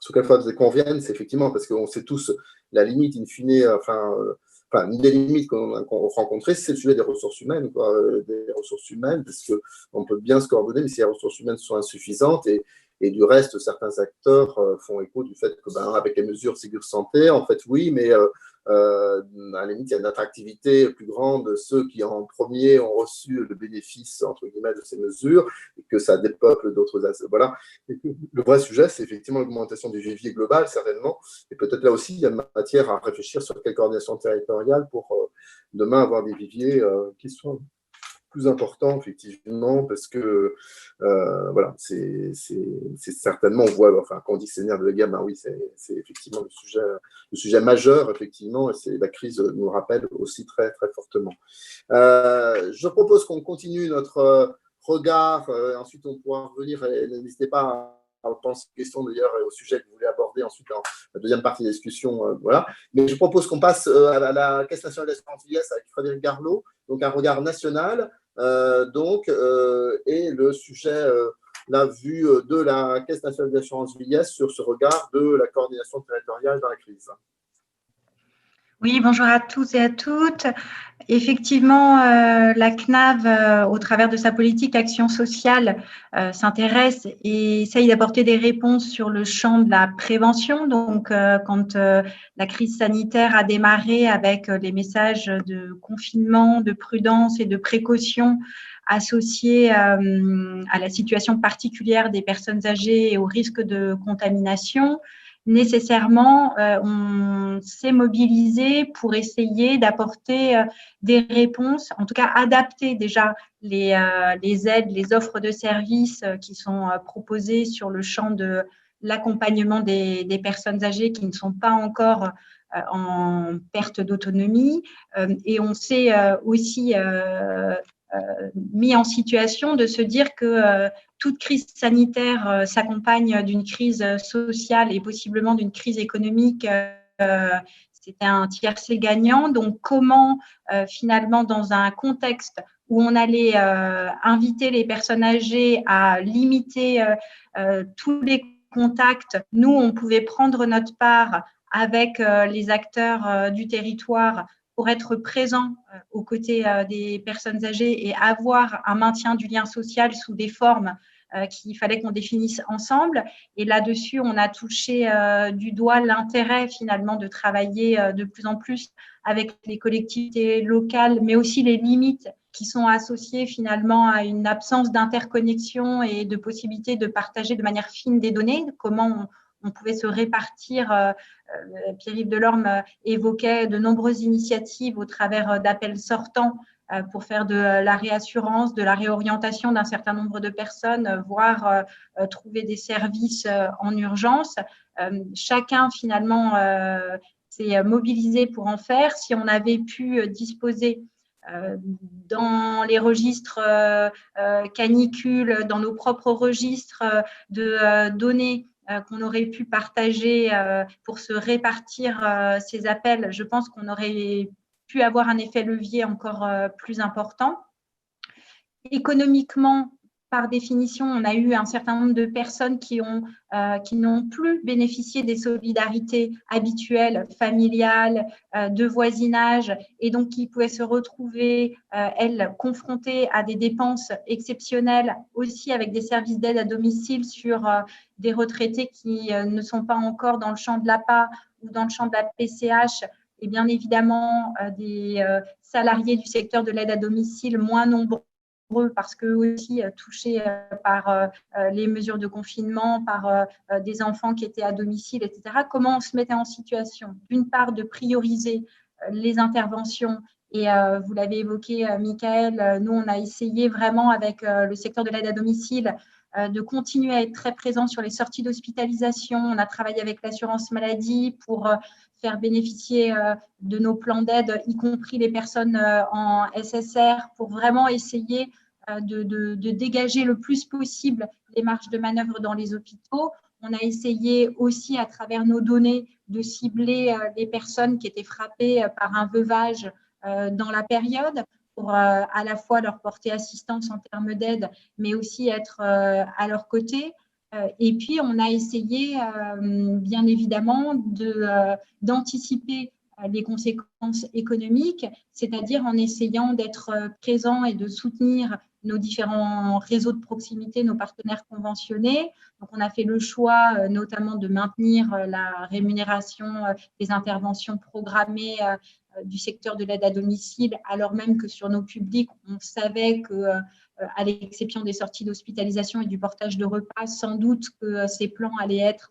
C: sous quelle fois qu'on vienne, c'est effectivement parce qu'on sait tous la limite, in fine, une des limites qu'on rencontrait, c'est le sujet des ressources humaines, parce qu'on peut bien se coordonner, mais si les ressources humaines sont insuffisantes, et Et du reste, certains acteurs font écho du fait que, avec les mesures Ségur Santé, en fait, oui, mais à la limite, il y a une attractivité plus grande de ceux qui, en premier, ont reçu le bénéfice, entre guillemets, de ces mesures, et que ça dépeuple d'autres. Voilà. Et le vrai sujet, c'est effectivement l'augmentation du vivier global, certainement. Et peut-être là aussi, il y a matière à réfléchir sur quelle coordination territoriale pour demain avoir des viviers qui soient plus important, effectivement, parce que voilà, c'est certainement, on voit, enfin, quand on dit que c'est le nerf de la guerre, oui, c'est effectivement le sujet majeur, effectivement, et la crise nous le rappelle aussi très, très fortement. Je propose qu'on continue notre regard, ensuite on pourra revenir, et n'hésitez pas à penser aux questions d'ailleurs au sujet que vous voulez aborder ensuite dans la deuxième partie de la discussion. Voilà. Mais je propose qu'on passe à la Caisse nationale d'assurance vieillesse avec Frédéric Garlot, donc un regard national. Et le sujet, la vue de la Caisse nationale d'assurance vieillesse sur ce regard de la coordination territoriale dans la crise.
F: Oui, bonjour à tous et à toutes. Effectivement, la CNAV, au travers de sa politique action sociale, s'intéresse et essaye d'apporter des réponses sur le champ de la prévention. Donc, quand la crise sanitaire a démarré avec les messages de confinement, de prudence et de précaution associés à la situation particulière des personnes âgées et au risque de contamination, nécessairement, on s'est mobilisé pour essayer d'apporter des réponses, en tout cas adapter déjà les aides, les offres de services qui sont proposées sur le champ de l'accompagnement des personnes âgées qui ne sont pas encore en perte d'autonomie. Et on s'est aussi mis en situation de se dire que toute crise sanitaire s'accompagne d'une crise sociale et possiblement d'une crise économique. C'était un tiercé gagnant. Donc, comment finalement, dans un contexte où on allait inviter les personnes âgées à limiter tous les contacts, nous, on pouvait prendre notre part avec les acteurs du territoire pour être présent aux côtés des personnes âgées et avoir un maintien du lien social sous des formes qu'il fallait qu'on définisse ensemble. Et là-dessus, on a touché du doigt l'intérêt finalement de travailler de plus en plus avec les collectivités locales, mais aussi les limites qui sont associées finalement à une absence d'interconnexion et de possibilité de partager de manière fine des données, comment on pouvait se répartir. Pierre-Yves Delorme évoquait de nombreuses initiatives au travers d'appels sortants pour faire de la réassurance, de la réorientation d'un certain nombre de personnes, voire trouver des services en urgence. Chacun, finalement, s'est mobilisé pour en faire. Si on avait pu disposer dans les registres canicules, dans nos propres registres de données qu'on aurait pu partager pour se répartir ces appels, je pense qu'on aurait pu avoir un effet levier encore plus important. Économiquement, par définition, on a eu un certain nombre de personnes qui n'ont plus bénéficié des solidarités habituelles, familiales, de voisinage, et donc qui pouvaient se retrouver, elles, confrontées à des dépenses exceptionnelles, aussi avec des services d'aide à domicile sur des retraités qui ne sont pas encore dans le champ de l'APA ou dans le champ de la PCH, et bien évidemment des salariés du secteur de l'aide à domicile moins nombreux, parce qu'eux aussi touchés par les mesures de confinement, par des enfants qui étaient à domicile, etc. Comment on se mettait en situation, d'une part, de prioriser les interventions, et vous l'avez évoqué, Michael, nous, on a essayé vraiment avec le secteur de l'aide à domicile de continuer à être très présent sur les sorties d'hospitalisation. On a travaillé avec l'assurance maladie pour faire bénéficier de nos plans d'aide, y compris les personnes en SSR, pour vraiment essayer de dégager le plus possible les marges de manœuvre dans les hôpitaux. On a essayé aussi, à travers nos données, de cibler les personnes qui étaient frappées par un veuvage dans la période, pour à la fois leur porter assistance en termes d'aide, mais aussi être à leur côté. Et puis, on a essayé, bien évidemment, d'anticiper les conséquences économiques, c'est-à-dire en essayant d'être présent et de soutenir nos différents réseaux de proximité, nos partenaires conventionnés. Donc, on a fait le choix notamment de maintenir la rémunération des interventions programmées du secteur de l'aide à domicile, alors même que sur nos publics, on savait que, à l'exception des sorties d'hospitalisation et du portage de repas, sans doute que ces plans allaient être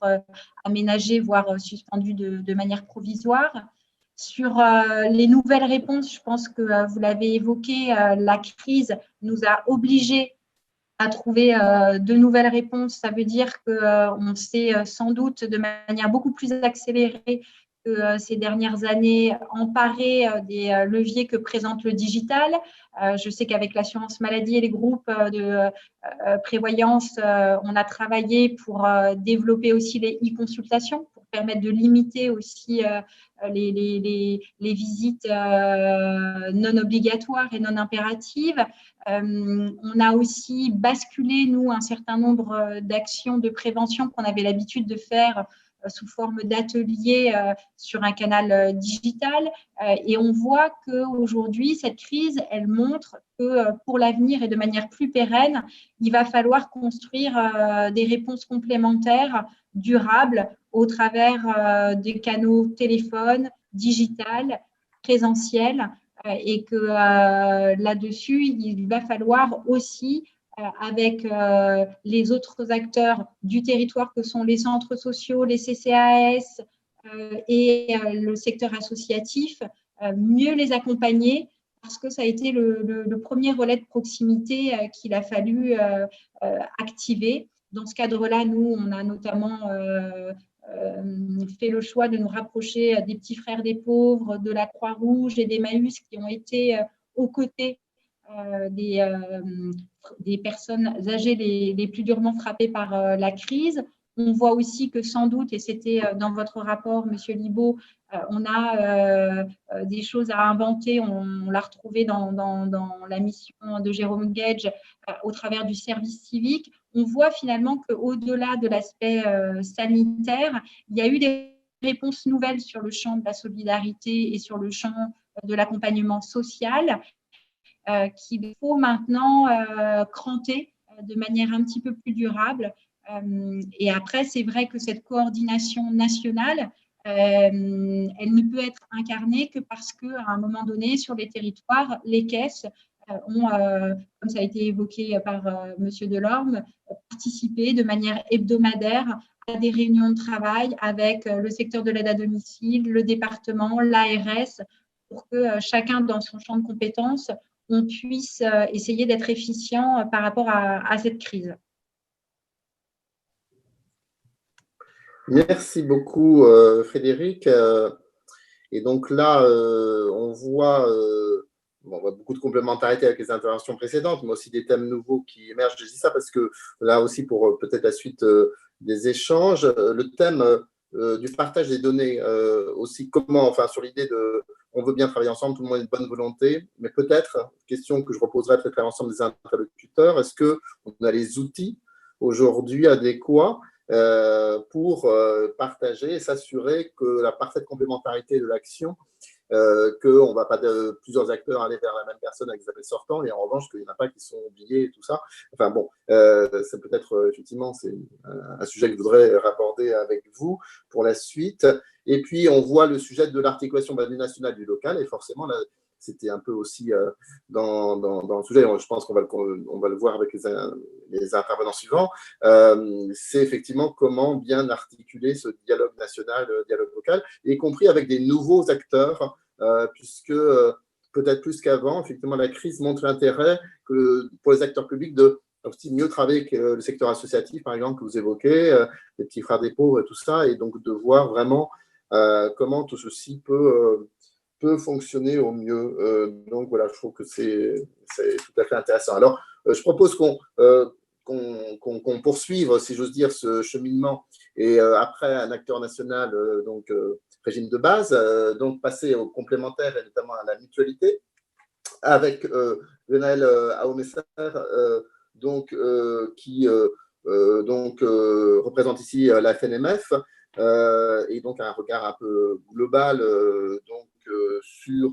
F: aménagés, voire suspendus de manière provisoire. Sur les nouvelles réponses, je pense que vous l'avez évoqué, la crise nous a obligés à trouver de nouvelles réponses. Ça veut dire qu'on s'est sans doute de manière beaucoup plus accélérée que ces dernières années emparé des leviers que présente le digital. Je sais qu'avec l'assurance maladie et les groupes de prévoyance, on a travaillé pour développer aussi les e-consultations, pour permettre de limiter aussi les visites non obligatoires et non impératives. On a aussi basculé, nous, un certain nombre d'actions de prévention qu'on avait l'habitude de faire sous forme d'ateliers sur un canal digital. Et on voit qu'aujourd'hui, cette crise, elle montre que pour l'avenir et de manière plus pérenne, il va falloir construire des réponses complémentaires, durables, au travers des canaux téléphone, digital, présentiel, et que là-dessus, il va falloir aussi avec les autres acteurs du territoire que sont les centres sociaux, les CCAS et le secteur associatif, mieux les accompagner parce que ça a été le premier relais de proximité qu'il a fallu activer. Dans ce cadre-là, nous, on a notamment fait le choix de nous rapprocher des petits frères des pauvres, de la Croix-Rouge et d'Emmaüs qui ont été aux côtés des personnes âgées les plus durement frappées par la crise. On voit aussi que sans doute, et c'était dans votre rapport, Monsieur Libaud, on a des choses à inventer. On l'a retrouvé dans la mission de Jérôme Gage au travers du service civique. On voit finalement qu'au-delà de l'aspect sanitaire, il y a eu des réponses nouvelles sur le champ de la solidarité et sur le champ de l'accompagnement social qu'il faut maintenant cranter de manière un petit peu plus durable. Et après, c'est vrai que cette coordination nationale, elle ne peut être incarnée que parce qu'à un moment donné, sur les territoires, les caisses ont, comme ça a été évoqué par M. Delorme, participé de manière hebdomadaire à des réunions de travail avec le secteur de l'aide à domicile, le département, l'ARS, pour que chacun dans son champ de compétences, on puisse essayer d'être efficient par rapport à cette crise.
C: Merci beaucoup, Frédéric. Et donc là, on voit beaucoup de complémentarité avec les interventions précédentes, mais aussi des thèmes nouveaux qui émergent. Je dis ça parce que là aussi, pour peut-être la suite des échanges, le thème du partage des données, aussi comment, enfin, sur l'idée de on veut bien travailler ensemble, tout le monde a une bonne volonté, mais peut-être, question que je reposerai peut-être à l'ensemble des interlocuteurs, est-ce qu'on a les outils aujourd'hui adéquats pour partager et s'assurer que la parfaite complémentarité de l'action, qu'on ne va pas de plusieurs acteurs aller vers la même personne avec des appels sortants, et en revanche qu'il n'y en a pas qui sont oubliés et tout ça. Enfin bon, c'est peut-être effectivement c'est un sujet que je voudrais raborder avec vous pour la suite. Et puis on voit le sujet de l'articulation du national du local, et forcément là, c'était un peu aussi dans le sujet, je pense qu'on va le voir avec les intervenants suivants, c'est effectivement comment bien articuler ce dialogue national, dialogue local, y compris avec des nouveaux acteurs, puisque peut-être plus qu'avant, effectivement, la crise montre l'intérêt pour les acteurs publics de aussi mieux travailler avec le secteur associatif, par exemple, que vous évoquez, les petits frères des pauvres et tout ça, et donc de voir vraiment comment tout ceci peut fonctionner au mieux. Donc voilà, je trouve que c'est tout à fait intéressant. Alors, je propose qu'on poursuive, si j'ose dire, ce cheminement, et après un acteur national, donc régime de base, donc passer aux complémentaires et notamment à la mutualité, avec Lionel Aumesser, qui représente ici la FNMF, et donc un regard un peu global sur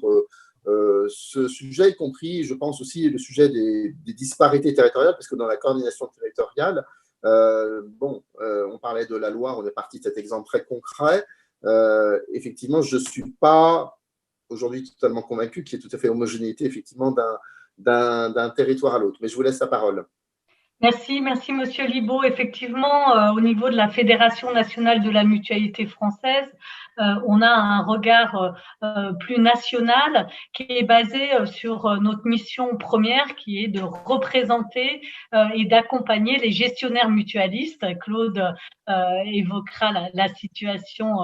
C: ce sujet, y compris, je pense aussi, le sujet des disparités territoriales, parce que dans la coordination territoriale, on parlait de la Loire, on est parti de cet exemple très concret. Effectivement, je ne suis pas aujourd'hui totalement convaincu qu'il y ait tout à fait homogénéité, effectivement, d'un territoire à l'autre. Mais je vous laisse la parole.
G: Merci, Monsieur Libaud. Effectivement, au niveau de la Fédération nationale de la mutualité française, on a un regard plus national qui est basé sur notre mission première, qui est de représenter et d'accompagner les gestionnaires mutualistes. Claude évoquera la situation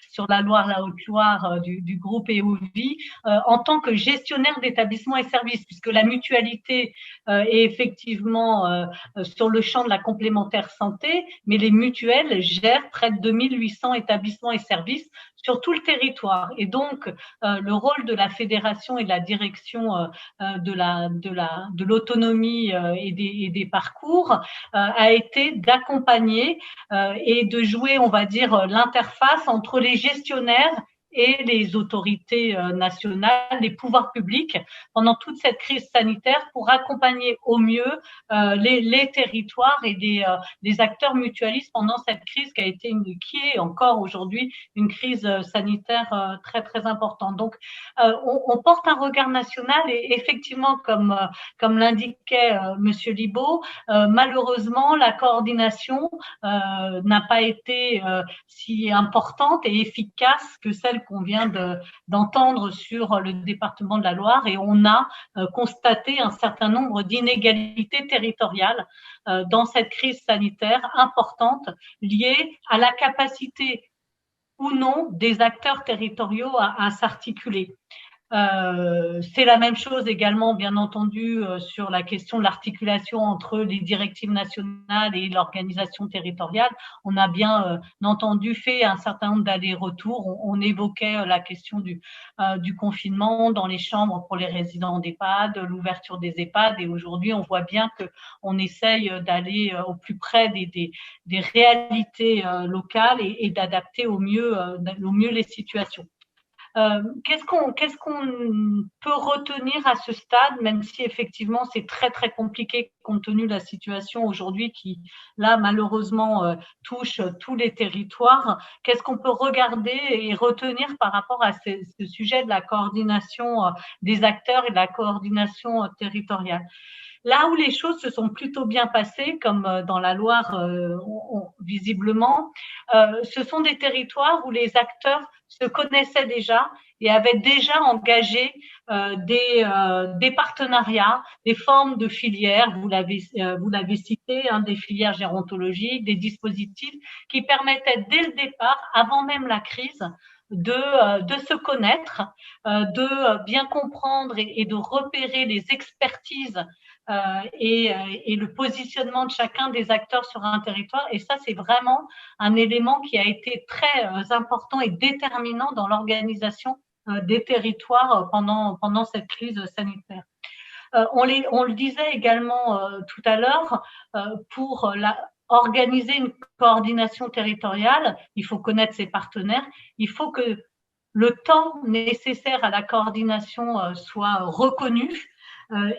G: sur la Loire, la Haute-Loire du groupe EOVI en tant que gestionnaire d'établissements et services, puisque la mutualité est effectivement sur le champ de la complémentaire santé, mais les mutuelles gèrent près de 2800 établissements et services sur tout le territoire. Et donc, le rôle de la fédération et de la direction de l'autonomie et des parcours a été d'accompagner et de jouer, on va dire, l'interface entre les gestionnaires et les autorités nationales, les pouvoirs publics pendant toute cette crise sanitaire pour accompagner au mieux les territoires et des acteurs mutualistes pendant cette crise qui est encore aujourd'hui une crise sanitaire très très importante. Donc on porte un regard national et effectivement comme l'indiquait Monsieur Libaud, malheureusement la coordination n'a pas été si importante et efficace que celle qu'on vient d'entendre sur le département de la Loire, et on a constaté un certain nombre d'inégalités territoriales dans cette crise sanitaire importante liée à la capacité ou non des acteurs territoriaux à s'articuler. C'est la même chose également, bien entendu, sur la question de l'articulation entre les directives nationales et l'organisation territoriale. On a bien entendu fait un certain nombre d'allers-retours. On évoquait la question du confinement dans les chambres pour les résidents d'EHPAD, l'ouverture des EHPAD, et aujourd'hui, on voit bien qu'on essaye d'aller au plus près des réalités locales et d'adapter au mieux les situations. Qu'est-ce qu'on peut retenir à ce stade, même si effectivement c'est très très compliqué compte tenu de la situation aujourd'hui qui, là, malheureusement, touche tous les territoires. Qu'est-ce qu'on peut regarder et retenir par rapport à ce sujet de la coordination des acteurs et de la coordination territoriale? Là où les choses se sont plutôt bien passées, comme dans la Loire, visiblement, ce sont des territoires où les acteurs se connaissaient déjà et avaient déjà engagé des partenariats, des formes de filières, vous l'avez cité, des filières gérontologiques, des dispositifs qui permettaient dès le départ, avant même la crise, de se connaître, de bien comprendre et de repérer les expertises et le positionnement de chacun des acteurs sur un territoire. Et ça, c'est vraiment un élément qui a été très important et déterminant dans l'organisation des territoires pendant cette crise sanitaire. On le disait également tout à l'heure, pour organiser une coordination territoriale, il faut connaître ses partenaires, il faut que le temps nécessaire à la coordination soit reconnu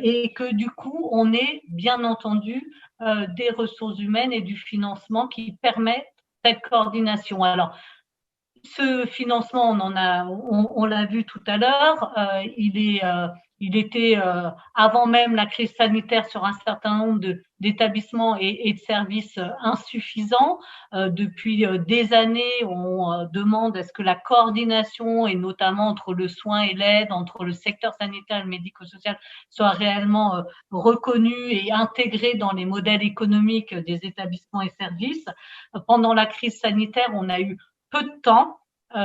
G: et que du coup, on ait bien entendu des ressources humaines et du financement qui permettent cette coordination. Alors, ce financement, on l'a vu tout à l'heure, il était avant même la crise sanitaire sur un certain nombre d'établissements et de services insuffisants. Depuis des années, on demande est-ce que la coordination, et notamment entre le soin et l'aide, entre le secteur sanitaire et le médico-social, soit réellement reconnue et intégrée dans les modèles économiques des établissements et services. Pendant la crise sanitaire, on a eu peu de temps.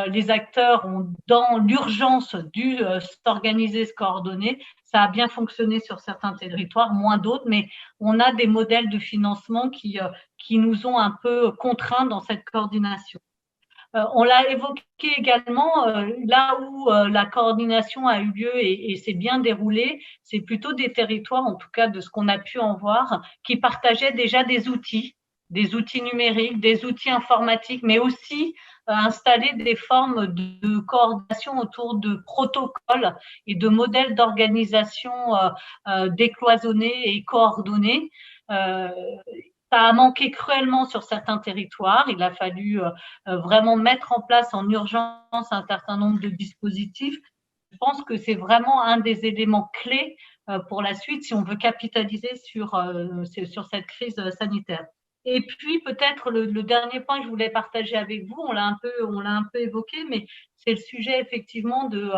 G: Les acteurs ont, dans l'urgence, dû s'organiser, se coordonner. Ça a bien fonctionné sur certains territoires, moins d'autres, mais on a des modèles de financement qui nous ont un peu contraints dans cette coordination. On l'a évoqué également, là où la coordination a eu lieu et s'est bien déroulée, c'est plutôt des territoires, en tout cas de ce qu'on a pu en voir, qui partageaient déjà des outils numériques, des outils informatiques, mais aussi installer des formes de coordination autour de protocoles et de modèles d'organisation décloisonnés et coordonnés. Ça a manqué cruellement sur certains territoires. Il a fallu vraiment mettre en place en urgence un certain nombre de dispositifs. Je pense que c'est vraiment un des éléments clés pour la suite si on veut capitaliser sur cette crise sanitaire. Et puis peut-être le dernier point que je voulais partager avec vous, on l'a un peu évoqué, mais c'est le sujet effectivement de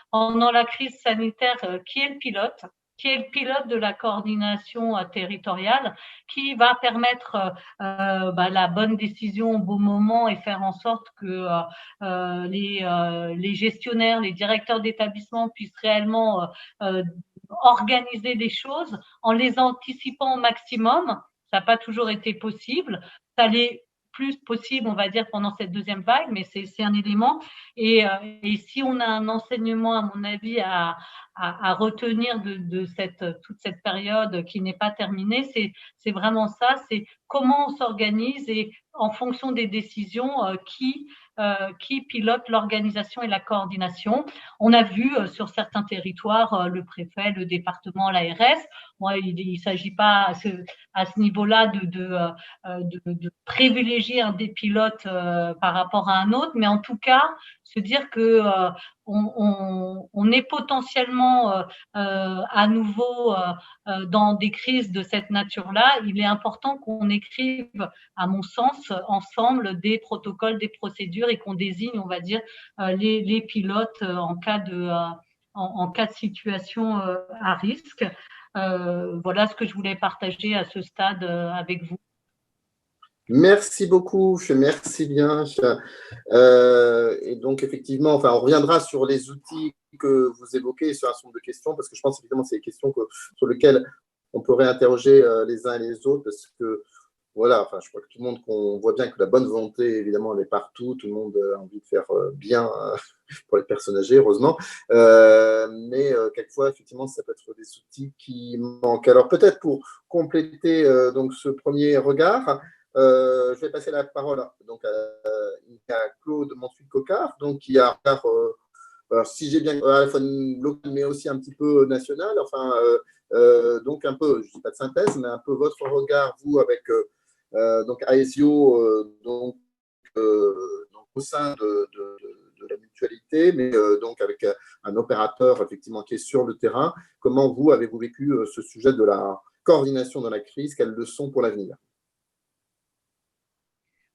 G: pendant la crise sanitaire, qui est le pilote de la coordination territoriale, qui va permettre la bonne décision au bon moment et faire en sorte que les gestionnaires, les directeurs d'établissement puissent réellement organiser les choses en les anticipant au maximum. Ça n'a pas toujours été possible. Ça l'est plus possible, on va dire, pendant cette deuxième vague, mais c'est un élément. Et si on a un enseignement, à mon avis, à retenir de toute cette période qui n'est pas terminée, c'est vraiment ça, c'est comment on s'organise et en fonction des décisions, qui pilote l'organisation et la coordination. On a vu sur certains territoires le préfet, le département, l'ARS. Il ne s'agit pas à ce niveau-là de privilégier un des pilotes par rapport à un autre, mais en tout cas se dire que on est potentiellement à nouveau dans des crises de cette nature-là. Il est important qu'on écrive, à mon sens, ensemble des protocoles, des procédures et qu'on désigne, on va dire, les pilotes en cas de situation à risque. Voilà ce que je voulais partager à ce stade avec vous.
C: Merci beaucoup, merci bien. Et donc, effectivement, on reviendra sur les outils que vous évoquez sur un certain nombre de questions, parce que je pense évidemment que c'est des questions sur lesquelles on pourrait interroger les uns et les autres, parce que voilà, je crois que tout le monde, qu'on voit bien que la bonne volonté, évidemment, elle est partout. Tout le monde a envie de faire bien pour les personnes âgées, heureusement. Mais quelquefois, effectivement, ça peut être des outils qui manquent. Alors, peut-être pour compléter donc ce premier regard, je vais passer la parole donc à Claude Mansuy-Cocard, donc qui a un regard, si j'ai bien à la fois local, mais aussi un petit peu national. Donc un peu, je ne dis pas de synthèse, mais un peu votre regard, vous, avec donc Aesio, donc au sein de la mutualité, mais donc avec un opérateur effectivement qui est sur le terrain. Comment vous avez-vous vécu ce sujet de la coordination dans la crise? Quelles leçons pour l'avenir?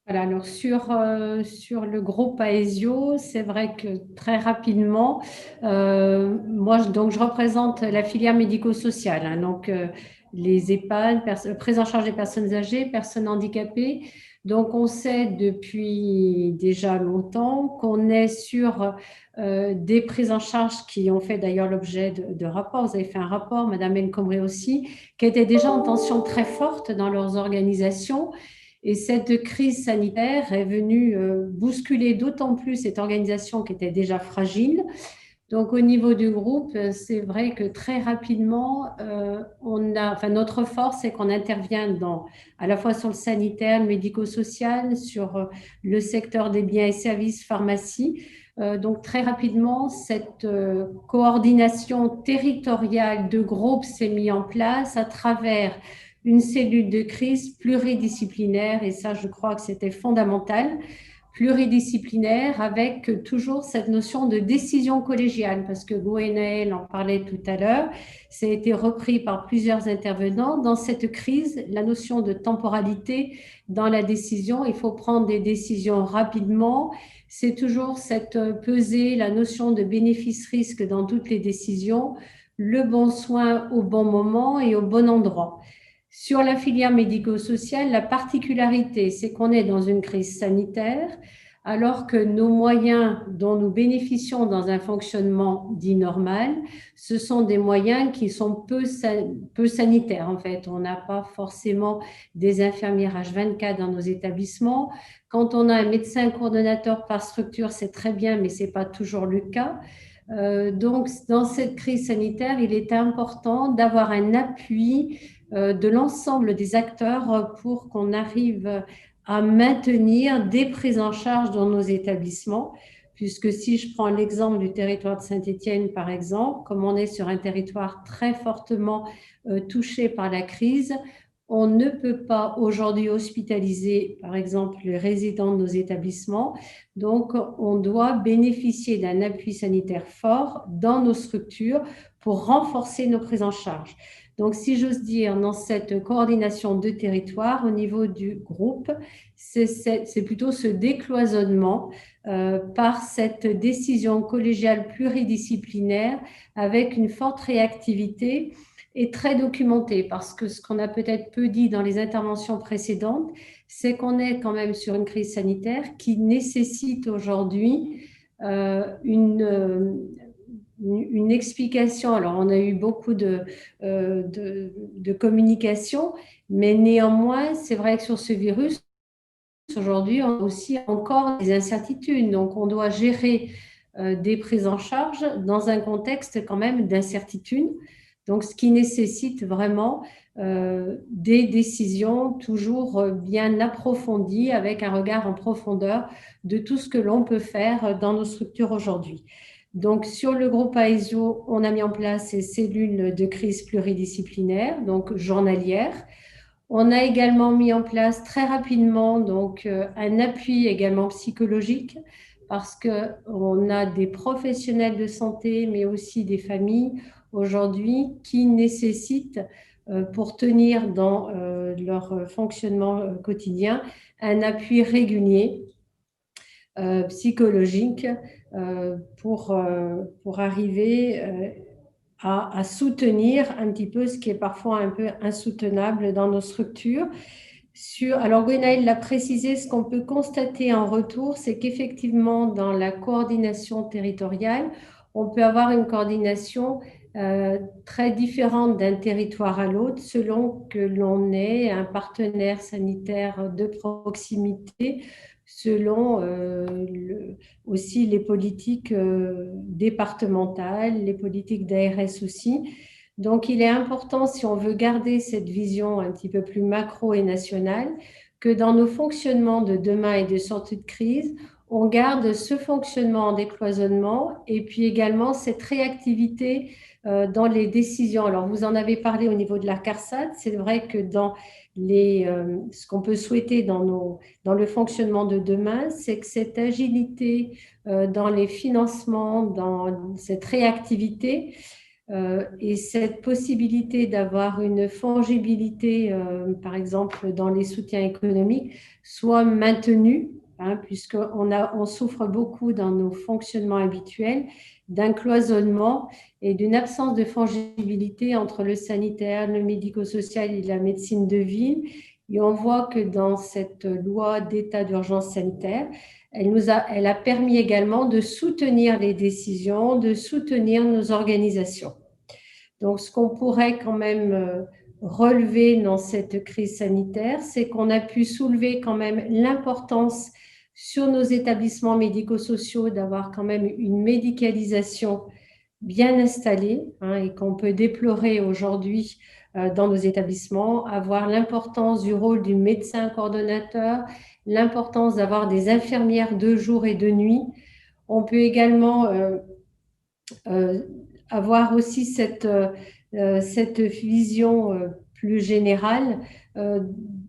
H: Voilà, alors sur le groupe Aesio, c'est vrai que très rapidement, moi je représente la filière médico-sociale, hein, donc les EHPAD, prise en charge des personnes âgées, personnes handicapées. Donc on sait depuis déjà longtemps qu'on est sur des prises en charge qui ont fait d'ailleurs l'objet de rapports. Vous avez fait un rapport, Madame El Khomri aussi, qui étaient déjà en tension très forte dans leurs organisations. Et cette crise sanitaire est venue bousculer d'autant plus cette organisation qui était déjà fragile. Donc, au niveau du groupe, c'est vrai que très rapidement, notre force, c'est qu'on intervient à la fois sur le sanitaire, le médico-social, sur le secteur des biens et services, pharmacie. Donc, très rapidement, cette coordination territoriale de groupe s'est mise en place à travers une cellule de crise pluridisciplinaire, et ça, je crois que c'était fondamental, pluridisciplinaire, avec toujours cette notion de décision collégiale, parce que Gwenaël en parlait tout à l'heure, ça a été repris par plusieurs intervenants. Dans cette crise, la notion de temporalité dans la décision, il faut prendre des décisions rapidement, c'est toujours cette pesée, la notion de bénéfice-risque dans toutes les décisions, le bon soin au bon moment et au bon endroit. Sur la filière médico-sociale, la particularité, c'est qu'on est dans une crise sanitaire, alors que nos moyens dont nous bénéficions dans un fonctionnement dit normal, ce sont des moyens qui sont peu sanitaires. En fait, on n'a pas forcément des infirmières H24 dans nos établissements. Quand on a un médecin coordonnateur par structure, c'est très bien, mais ce n'est pas toujours le cas. Donc, dans cette crise sanitaire, il est important d'avoir un appui de l'ensemble des acteurs pour qu'on arrive à maintenir des prises en charge dans nos établissements, puisque si je prends l'exemple du territoire de Saint-Étienne, par exemple, comme on est sur un territoire très fortement touché par la crise, on ne peut pas aujourd'hui hospitaliser, par exemple, les résidents de nos établissements. Donc, on doit bénéficier d'un appui sanitaire fort dans nos structures pour renforcer nos prises en charge. Donc, si j'ose dire, dans cette coordination de territoire, au niveau du groupe, c'est plutôt ce décloisonnement par cette décision collégiale pluridisciplinaire avec une forte réactivité et très documentée, parce que ce qu'on a peut-être peu dit dans les interventions précédentes, c'est qu'on est quand même sur une crise sanitaire qui nécessite aujourd'hui une explication. Alors, on a eu beaucoup de communication, mais néanmoins, c'est vrai que sur ce virus, aujourd'hui, on a aussi encore des incertitudes. Donc, on doit gérer des prises en charge dans un contexte quand même d'incertitude. Donc, ce qui nécessite vraiment des décisions toujours bien approfondies, avec un regard en profondeur de tout ce que l'on peut faire dans nos structures aujourd'hui. Donc, sur le groupe AESIO, on a mis en place ces cellules de crise pluridisciplinaires, donc journalières. On a également mis en place très rapidement donc, un appui également psychologique, parce qu'on a des professionnels de santé, mais aussi des familles aujourd'hui qui nécessitent, pour tenir dans leur fonctionnement quotidien, un appui régulier psychologique pour arriver à soutenir un petit peu ce qui est parfois un peu insoutenable dans nos structures. Alors, Gwenaëlle l'a précisé, ce qu'on peut constater en retour, c'est qu'effectivement, dans la coordination territoriale, on peut avoir une coordination très différente d'un territoire à l'autre, selon que l'on ait un partenaire sanitaire de proximité, selon aussi les politiques départementales, les politiques d'ARS aussi. Donc, il est important, si on veut garder cette vision un petit peu plus macro et nationale, que dans nos fonctionnements de demain et de sortie de crise, on garde ce fonctionnement en décloisonnement et puis également cette réactivité dans les décisions. Alors, vous en avez parlé au niveau de la CARSAT. C'est vrai que dans ce qu'on peut souhaiter dans le fonctionnement de demain, c'est que cette agilité dans les financements, dans cette réactivité et cette possibilité d'avoir une fongibilité, par exemple, dans les soutiens économiques, soit maintenue, puisqu'on souffre beaucoup dans nos fonctionnements habituels d'un cloisonnement et d'une absence de fongibilité entre le sanitaire, le médico-social et la médecine de ville. Et on voit que dans cette loi d'état d'urgence sanitaire, elle a permis également de soutenir les décisions, de soutenir nos organisations. Donc, ce qu'on pourrait quand même relever dans cette crise sanitaire, c'est qu'on a pu soulever quand même l'importance sur nos établissements médico-sociaux d'avoir quand même une médicalisation bien installée et qu'on peut déplorer aujourd'hui dans nos établissements, avoir l'importance du rôle du médecin coordonnateur, l'importance d'avoir des infirmières de jour et de nuit. On peut également avoir aussi cette vision plus générale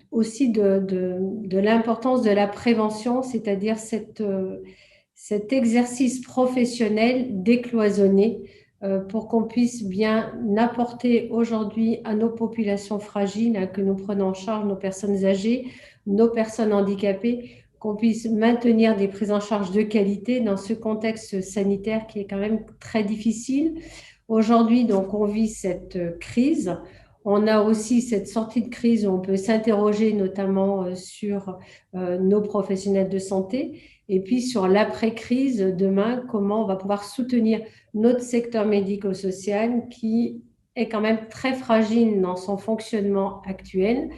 H: aussi de l'importance de la prévention, c'est-à-dire cet exercice professionnel décloisonné pour qu'on puisse bien apporter aujourd'hui à nos populations fragiles, que nous prenons en charge nos personnes âgées, nos personnes handicapées, qu'on puisse maintenir des prises en charge de qualité dans ce contexte sanitaire qui est quand même très difficile. Aujourd'hui, donc, on vit cette crise. On a aussi cette sortie de crise où on peut s'interroger notamment sur nos professionnels de santé et puis sur l'après-crise demain, comment on va pouvoir soutenir notre secteur médico-social qui est quand même très fragile dans son fonctionnement actuel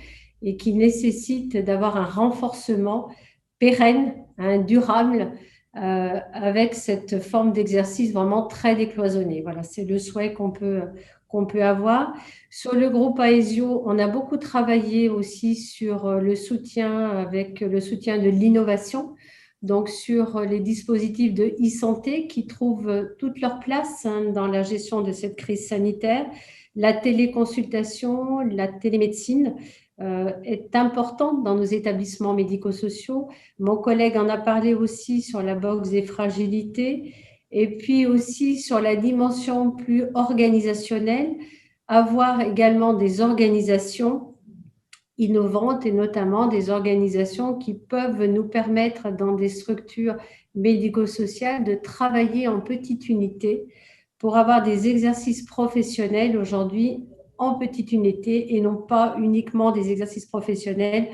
H: et qui nécessite d'avoir un renforcement pérenne, durable, avec cette forme d'exercice vraiment très décloisonnée. Voilà, c'est le souhait qu'on peut qu'on peut avoir. Sur le groupe Aesio, on a beaucoup travaillé aussi sur le soutien avec le soutien de l'innovation, donc sur les dispositifs de e-santé qui trouvent toute leur place dans la gestion de cette crise sanitaire. La téléconsultation, la télémédecine est importante dans nos établissements médico-sociaux. Mon collègue en a parlé aussi sur la box des fragilités et puis aussi sur la dimension plus organisationnelle, avoir également des organisations innovantes et notamment des organisations qui peuvent nous permettre dans des structures médico-sociales de travailler en petite unité pour avoir des exercices professionnels aujourd'hui en petite unité et non pas uniquement des exercices professionnels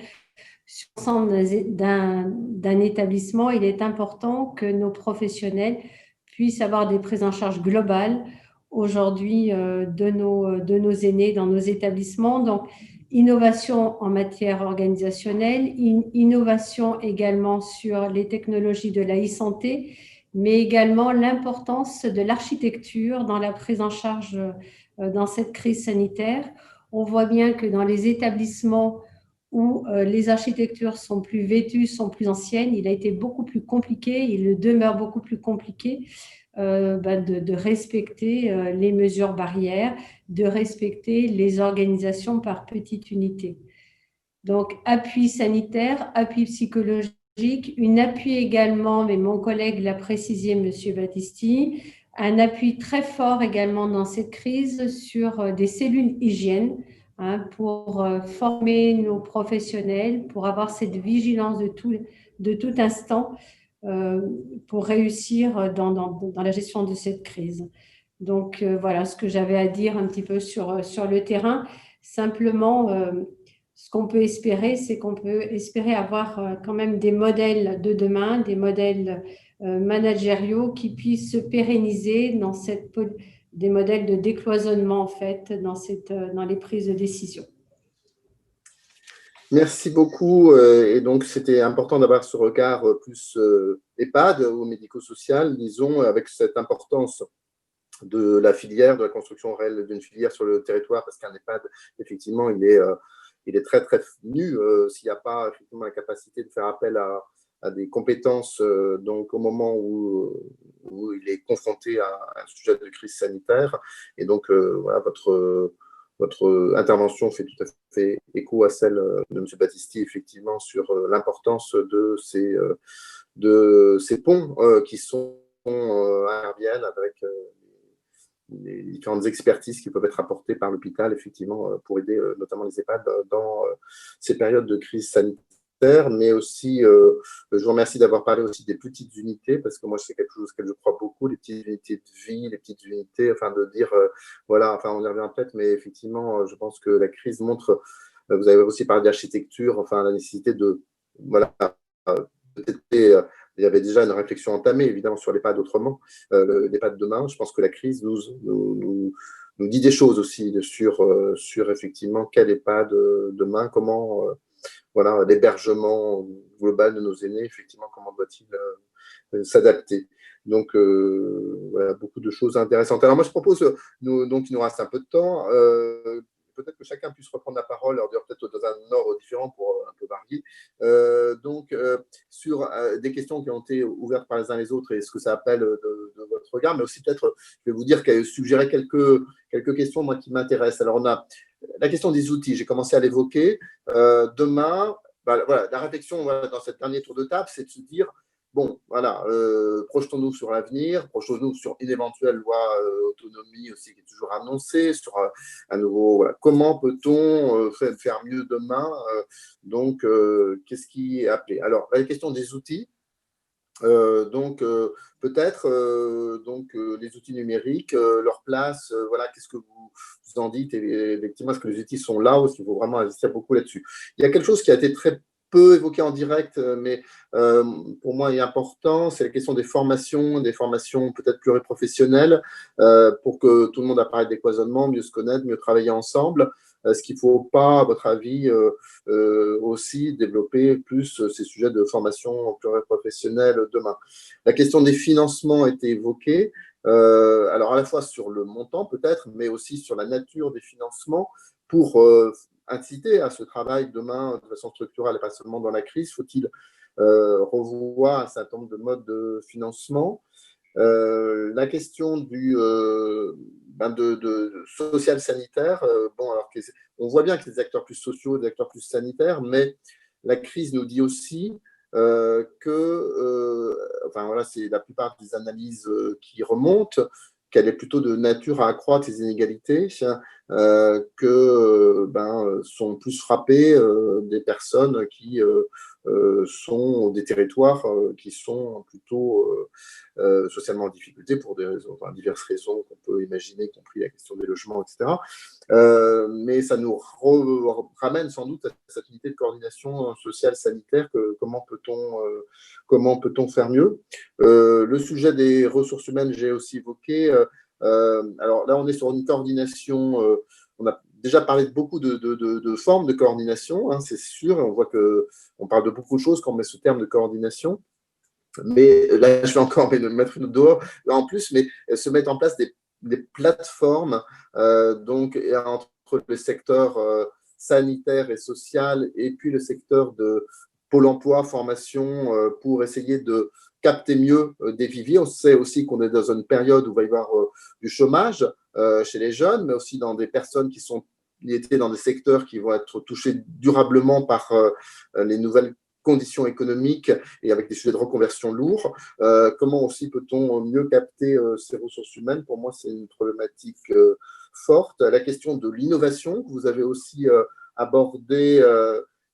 H: sur l'ensemble d'un établissement. Il est important que nos professionnels puissent avoir des prises en charge globales aujourd'hui de nos aînés dans nos établissements. Donc, innovation en matière organisationnelle, innovation également sur les technologies de la e-santé, mais également l'importance de l'architecture dans la prise en charge dans cette crise sanitaire. On voit bien que dans les établissements où les architectures sont plus vêtues, sont plus anciennes, il a été beaucoup plus compliqué, il demeure beaucoup plus compliqué de respecter les mesures barrières, de respecter les organisations par petite unité. Donc, appui sanitaire, appui psychologique, un appui également, mais mon collègue l'a précisé, M. Battisti, un appui très fort également dans cette crise sur des cellules hygiène pour former nos professionnels, pour avoir cette vigilance de tout instant pour réussir dans la gestion de cette crise. Donc, voilà ce que j'avais à dire un petit peu sur le terrain. Simplement, ce qu'on peut espérer, c'est qu'on peut espérer avoir quand même des modèles de demain, des modèles managériaux qui puissent se pérenniser dans des modèles de décloisonnement, en fait, dans les prises de décision.
C: Merci beaucoup. Et donc, c'était important d'avoir ce regard plus EHPAD ou médico-social, disons, avec cette importance de la filière, de la construction réelle d'une filière sur le territoire, parce qu'un EHPAD, effectivement, il est très, très nu s'il n'y a pas effectivement la capacité de faire appel à des compétences donc au moment où il est confronté à un sujet de crise sanitaire. Et donc, voilà, votre intervention fait tout à fait écho à celle de M. Battisti, effectivement, sur l'importance de ces ponts qui sont interviennent avec les différentes expertises qui peuvent être apportées par l'hôpital, effectivement, pour aider notamment les EHPAD dans ces périodes de crise sanitaire. Mais aussi, je vous remercie d'avoir parlé aussi des petites unités, parce que moi, c'est quelque chose auquel je crois beaucoup, les petites unités de vie, les petites unités, enfin, de dire, voilà, enfin, on y revient peut-être, mais effectivement, je pense que la crise montre, vous avez aussi parlé d'architecture, enfin, la nécessité de, voilà, il y avait déjà une réflexion entamée, évidemment, sur l'EHPAD autrement, l'EHPAD demain. Je pense que la crise nous dit des choses aussi sur effectivement quel EHPAD demain, comment voilà, l'hébergement global de nos aînés, effectivement, comment doit-il s'adapter. Donc, voilà, beaucoup de choses intéressantes. Alors, moi, je propose, donc, il nous reste un peu de temps, peut-être que chacun puisse reprendre la parole, alors peut-être dans un ordre différent pour un peu varier. Donc, sur des questions qui ont été ouvertes par les uns les autres et ce que ça appelle de votre regard, mais aussi peut-être, je vais vous dire, suggérer quelques questions, moi, qui m'intéressent. Alors, on a la question des outils, j'ai commencé à l'évoquer. Demain, voilà, la réflexion dans ce dernier tour de table, c'est de se dire, bon, voilà, projetons-nous sur l'avenir, projetons-nous sur une éventuelle loi autonomie aussi qui est toujours annoncée, sur un nouveau, voilà, comment peut-on faire mieux demain, donc, qu'est-ce qui est appelé? Alors, la question des outils, donc, peut-être les outils numériques, leur place, voilà, qu'est-ce que vous en dites? Effectivement, est-ce que les outils sont là ou est-ce qu'il faut vraiment investir beaucoup là-dessus? Il y a quelque chose qui a été très peu évoqué en direct, mais pour moi est important, c'est la question des formations peut-être pluriprofessionnelles, pour que tout le monde apparaisse des cloisonnements, mieux se connaître, mieux travailler ensemble. Est-ce qu'il ne faut pas, à votre avis, aussi développer plus ces sujets de formation pluriprofessionnelle demain? La question des financements a été évoquée. alors à la fois sur le montant peut-être, mais aussi sur la nature des financements pour inciter à ce travail demain de façon structurelle et pas seulement dans la crise. Faut-il revoir un certain nombre de modes de financement? La question de social sanitaire, bon, alors on voit bien que les acteurs plus sociaux, des acteurs plus sanitaires, mais la crise nous dit aussi enfin voilà, c'est la plupart des analyses qui remontent, qu'elle est plutôt de nature à accroître les inégalités, sont plus frappées des personnes qui sont des territoires qui sont plutôt socialement en difficulté pour des raisons, enfin, diverses raisons qu'on peut imaginer, y compris la question des logements, etc. Mais ça nous ramène sans doute à cette unité de coordination sociale sanitaire. Comment peut-on faire mieux? Le sujet des ressources humaines, j'ai aussi évoqué. Alors là, on est sur une coordination. On a déjà parlé de beaucoup de formes de coordination, hein, c'est sûr. On voit qu'on parle de beaucoup de choses quand on met ce terme de coordination. Mais là, je vais encore mettre une dehors là en plus, mais se mettre en place des plateformes donc entre le secteur sanitaire et social et puis le secteur de Pôle emploi, formation, pour essayer de capter mieux des viviers. On sait aussi qu'on est dans une période où il va y avoir du chômage chez les jeunes, mais aussi dans des personnes qui sont liées dans des secteurs qui vont être touchés durablement par les nouvelles conditions économiques et avec des sujets de reconversion lourds. Comment aussi peut-on mieux capter ces ressources humaines? Pour moi, c'est une problématique forte. La question de l'innovation, que vous avez aussi abordée,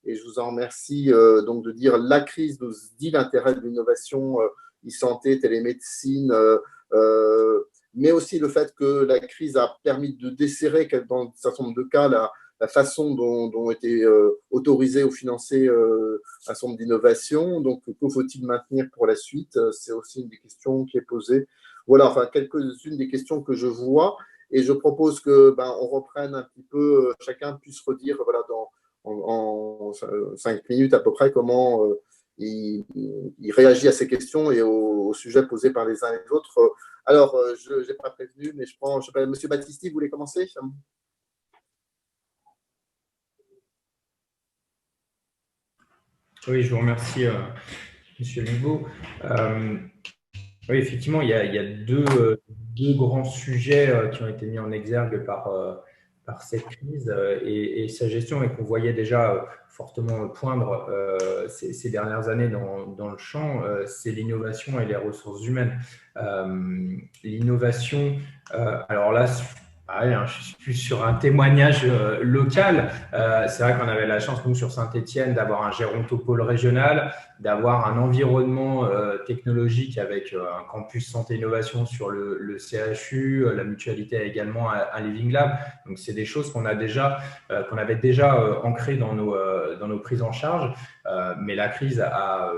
C: et je vous en remercie, donc de dire la crise nous dit l'intérêt de l'innovation, e-santé, télémédecine, mais aussi le fait que la crise a permis de desserrer, dans un certain nombre de cas, la façon dont ont été autorisées ou financées un certain nombre d'innovations. Donc, que faut-il maintenir pour la suite? C'est aussi une des questions qui est posée. Voilà, enfin, quelques-unes des questions que je vois. Et je propose que on reprenne un petit peu, chacun puisse redire voilà, en 5 minutes à peu près comment il réagit à ces questions et aux sujets posés par les uns et les autres. Alors, je n'ai pas prévenu, mais je sais pas, Monsieur Battisti, vous voulez commencer?
E: Oui, je vous remercie, Monsieur Libaud. Oui, effectivement, il y a deux grands sujets qui ont été mis en exergue par cette crise et sa gestion, et qu'on voyait déjà fortement poindre ces dernières années dans le champ, c'est l'innovation et les ressources humaines. L'innovation, alors là, je suis plus sur un témoignage local. C'est vrai qu'on avait la chance, nous, sur Saint-Étienne, d'avoir un gérontopôle régional, d'avoir un environnement technologique avec un campus santé-innovation sur le CHU, la mutualité a également un Living Lab. Donc, c'est des choses qu'on avait déjà ancrées dans nos prises en charge. Mais la crise a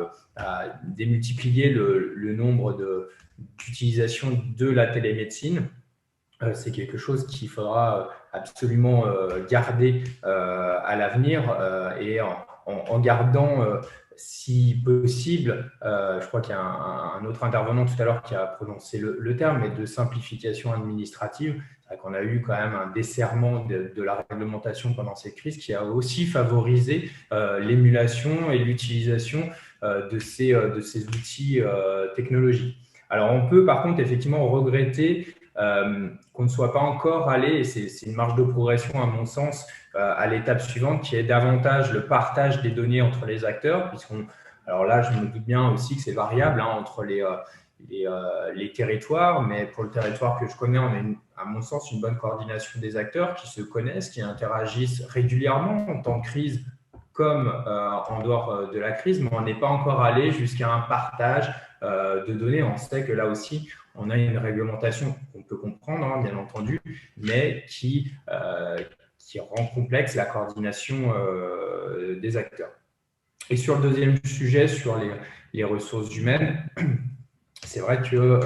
E: démultiplié le nombre d'utilisation de la télémédecine. C'est quelque chose qu'il faudra absolument garder à l'avenir et en gardant, si possible, je crois qu'il y a un autre intervenant tout à l'heure qui a prononcé le terme, mais de simplification administrative. C'est vrai qu'on a eu quand même un desserrement de la réglementation pendant cette crise qui a aussi favorisé l'émulation et l'utilisation de ces outils technologiques. Alors, on peut par contre effectivement regretter qu'on ne soit pas encore allé, et c'est une marge de progression à mon sens, à l'étape suivante qui est davantage le partage des données entre les acteurs, alors là je me doute bien aussi que c'est variable entre les territoires, mais pour le territoire que je connais, on a à mon sens une bonne coordination des acteurs qui se connaissent, qui interagissent régulièrement en temps de crise comme en dehors de la crise, mais on n'est pas encore allé jusqu'à un partage de données. On sait que là aussi, on a une réglementation qu'on peut comprendre, bien entendu, mais qui rend complexe la coordination des acteurs. Et sur le deuxième sujet, sur les ressources humaines, c'est vrai que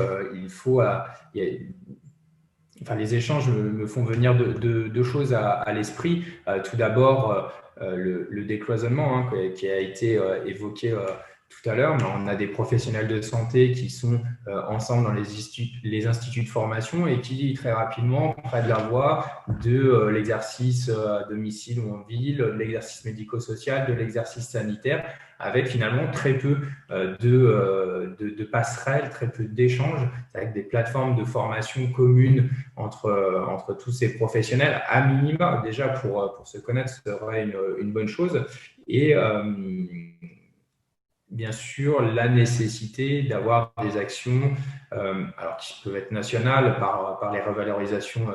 E: les échanges me font venir deux choses à l'esprit. Tout d'abord, le décloisonnement qui a été évoqué tout à l'heure, mais on a des professionnels de santé qui sont ensemble dans les instituts de formation et qui très rapidement prennent la voie de l'exercice à domicile ou en ville, de l'exercice médico-social, de l'exercice sanitaire, avec finalement très peu de passerelles, très peu d'échanges, avec des plateformes de formation communes entre tous ces professionnels, à minima, déjà pour se connaître, ce serait une bonne chose. Et bien sûr, la nécessité d'avoir des actions alors qui peuvent être nationales par les revalorisations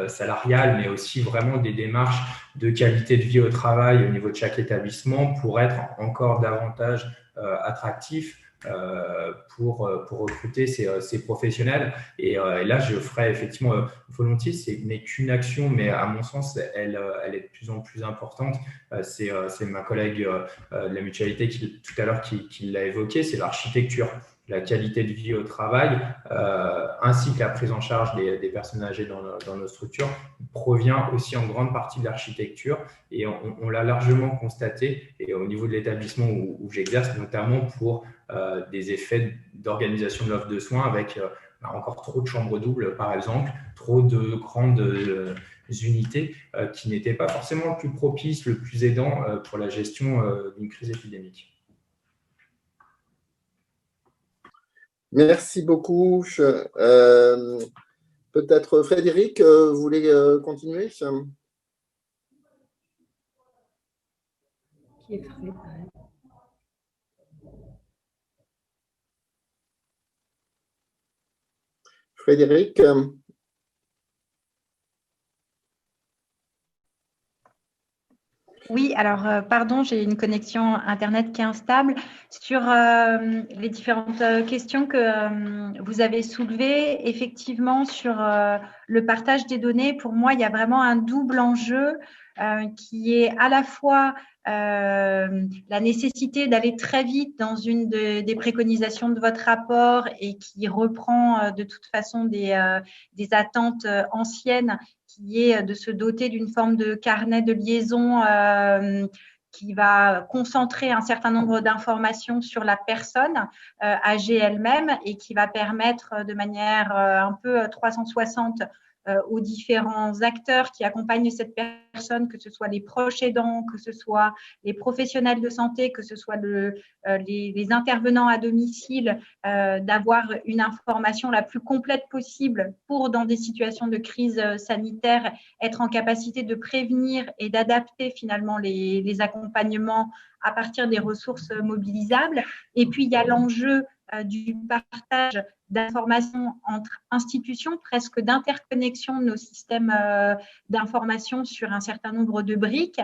E: salariales, mais aussi vraiment des démarches de qualité de vie au travail au niveau de chaque établissement pour être encore davantage attractif pour recruter ces professionnels. Et là, je ferai effectivement volontiers, ce n'est qu'une action, mais à mon sens, elle est de plus en plus importante. C'est ma collègue de la mutualité tout à l'heure qui l'a évoqué, c'est l'architecture, la qualité de vie au travail, ainsi que la prise en charge des personnes âgées dans nos structures, provient aussi en grande partie de l'architecture. Et on l'a largement constaté, et au niveau de l'établissement où j'exerce, notamment pour des effets d'organisation de l'offre de soins avec encore trop de chambres doubles, par exemple, trop de grandes unités qui n'étaient pas forcément le plus propice, le plus aidant pour la gestion d'une crise épidémique.
C: Merci beaucoup. Peut-être Frédéric, vous voulez continuer?
H: Qui est Frédéric?
C: Frédéric.
F: Oui, alors, pardon, j'ai une connexion Internet qui est instable. Sur les différentes questions que vous avez soulevées, effectivement, sur le partage des données, pour moi, il y a vraiment un double enjeu qui est à la fois la nécessité d'aller très vite dans une des préconisations de votre rapport et qui reprend de toute façon des attentes anciennes, qui est de se doter d'une forme de carnet de liaison qui va concentrer un certain nombre d'informations sur la personne âgée elle-même et qui va permettre de manière un peu 360 aux différents acteurs qui accompagnent cette personne, que ce soit les proches aidants, que ce soit les professionnels de santé, que ce soit les intervenants à domicile, d'avoir une information la plus complète possible pour, dans des situations de crise sanitaire, être en capacité de prévenir et d'adapter finalement les accompagnements à partir des ressources mobilisables. Et puis, il y a l'enjeu du partage d'informations entre institutions, presque d'interconnexion de nos systèmes d'information sur un certain nombre de briques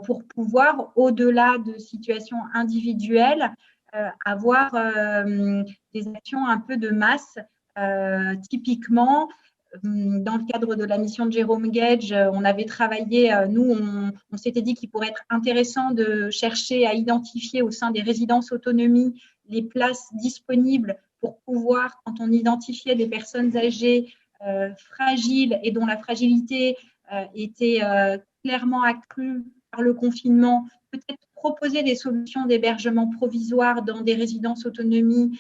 F: pour pouvoir, au-delà de situations individuelles, avoir des actions un peu de masse. Typiquement, dans le cadre de la mission de Jérôme Gage, on avait travaillé, nous, on s'était dit qu'il pourrait être intéressant de chercher à identifier au sein des résidences autonomie les places disponibles pour pouvoir, quand on identifiait des personnes âgées fragiles et dont la fragilité était clairement accrue par le confinement, peut-être proposer des solutions d'hébergement provisoire dans des résidences autonomie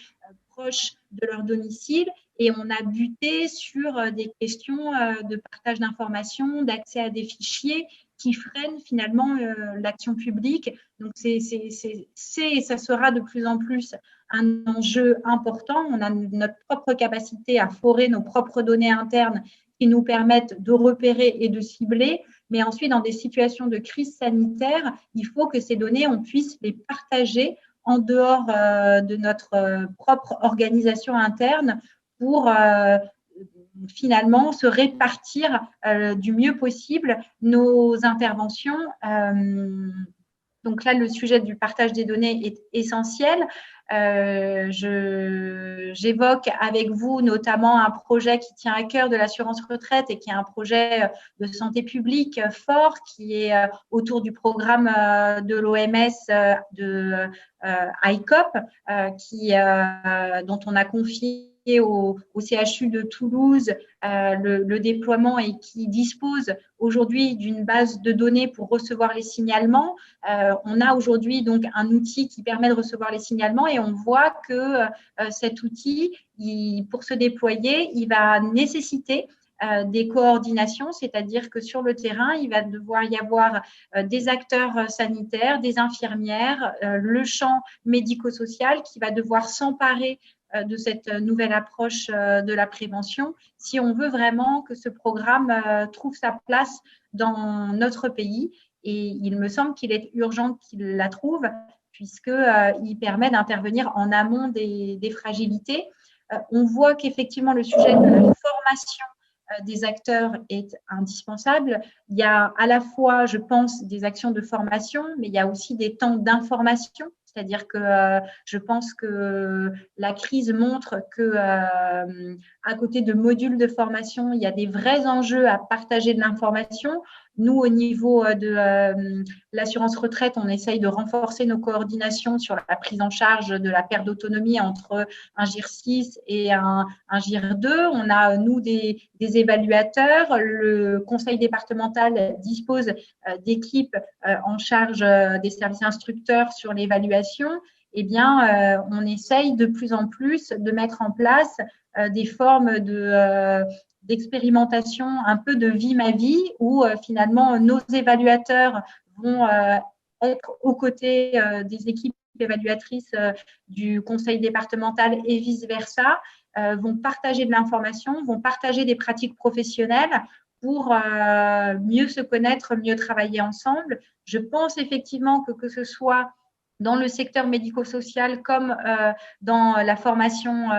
F: proches de leur domicile. Et on a buté sur des questions de partage d'informations, d'accès à des fichiers qui freinent finalement l'action publique. Donc, ça sera de plus en plus un enjeu important. On a notre propre capacité à forer nos propres données internes qui nous permettent de repérer et de cibler. Mais ensuite, dans des situations de crise sanitaire, il faut que ces données, on puisse les partager en dehors de notre propre organisation interne pour finalement se répartir du mieux possible nos interventions. Donc là, le sujet du partage des données est essentiel. J'évoque avec vous notamment un projet qui tient à cœur de l'assurance retraite et qui est un projet de santé publique fort qui est autour du programme de l'OMS de ICOP, dont on a confié au CHU de Toulouse le déploiement et qui dispose aujourd'hui d'une base de données pour recevoir les signalements. On a aujourd'hui donc un outil qui permet de recevoir les signalements et on voit que cet outil, pour se déployer, il va nécessiter des coordinations, c'est-à-dire que sur le terrain, il va devoir y avoir des acteurs sanitaires, des infirmières, le champ médico-social qui va devoir s'emparer de cette nouvelle approche de la prévention si on veut vraiment que ce programme trouve sa place dans notre pays. Et il me semble qu'il est urgent qu'il la trouve puisqu'il permet d'intervenir en amont des fragilités. On voit qu'effectivement, le sujet de la formation des acteurs est indispensable. Il y a à la fois, je pense, des actions de formation, mais il y a aussi des temps d'information. C'est-à-dire que je pense que la crise montre que, à côté de modules de formation, il y a des vrais enjeux à partager de l'information. Nous, au niveau de l'assurance retraite, on essaye de renforcer nos coordinations sur la prise en charge de la perte d'autonomie entre un GIR 6 et un GIR 2. On a, nous, des évaluateurs. Le conseil départemental dispose d'équipes en charge des services instructeurs sur l'évaluation. Eh bien, on essaye de plus en plus de mettre en place des formes d'expérimentation, un peu de vie ma vie, où finalement nos évaluateurs vont être aux côtés des équipes évaluatrices du conseil départemental et vice-versa, vont partager de l'information, vont partager des pratiques professionnelles pour mieux se connaître, mieux travailler ensemble. Je pense effectivement que ce soit dans le secteur médico-social comme dans la formation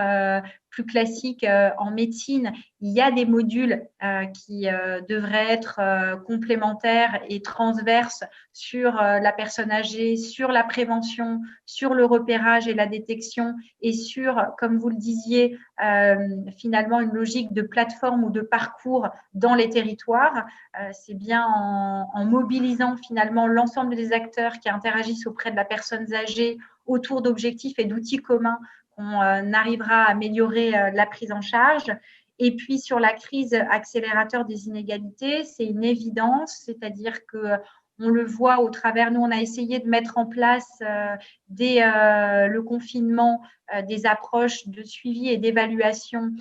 F: plus classique en médecine, il y a des modules qui devraient être complémentaires et transverses sur la personne âgée, sur la prévention, sur le repérage et la détection et sur, comme vous le disiez, finalement une logique de plateforme ou de parcours dans les territoires. C'est bien en mobilisant finalement l'ensemble des acteurs qui interagissent auprès de la personne âgée autour d'objectifs et d'outils communs qu'on arrivera à améliorer la prise en charge. Et puis, sur la crise accélérateur des inégalités, c'est une évidence, c'est-à-dire qu'on le voit au travers, nous, on a essayé de mettre en place dès le confinement des approches de suivi et d'évaluation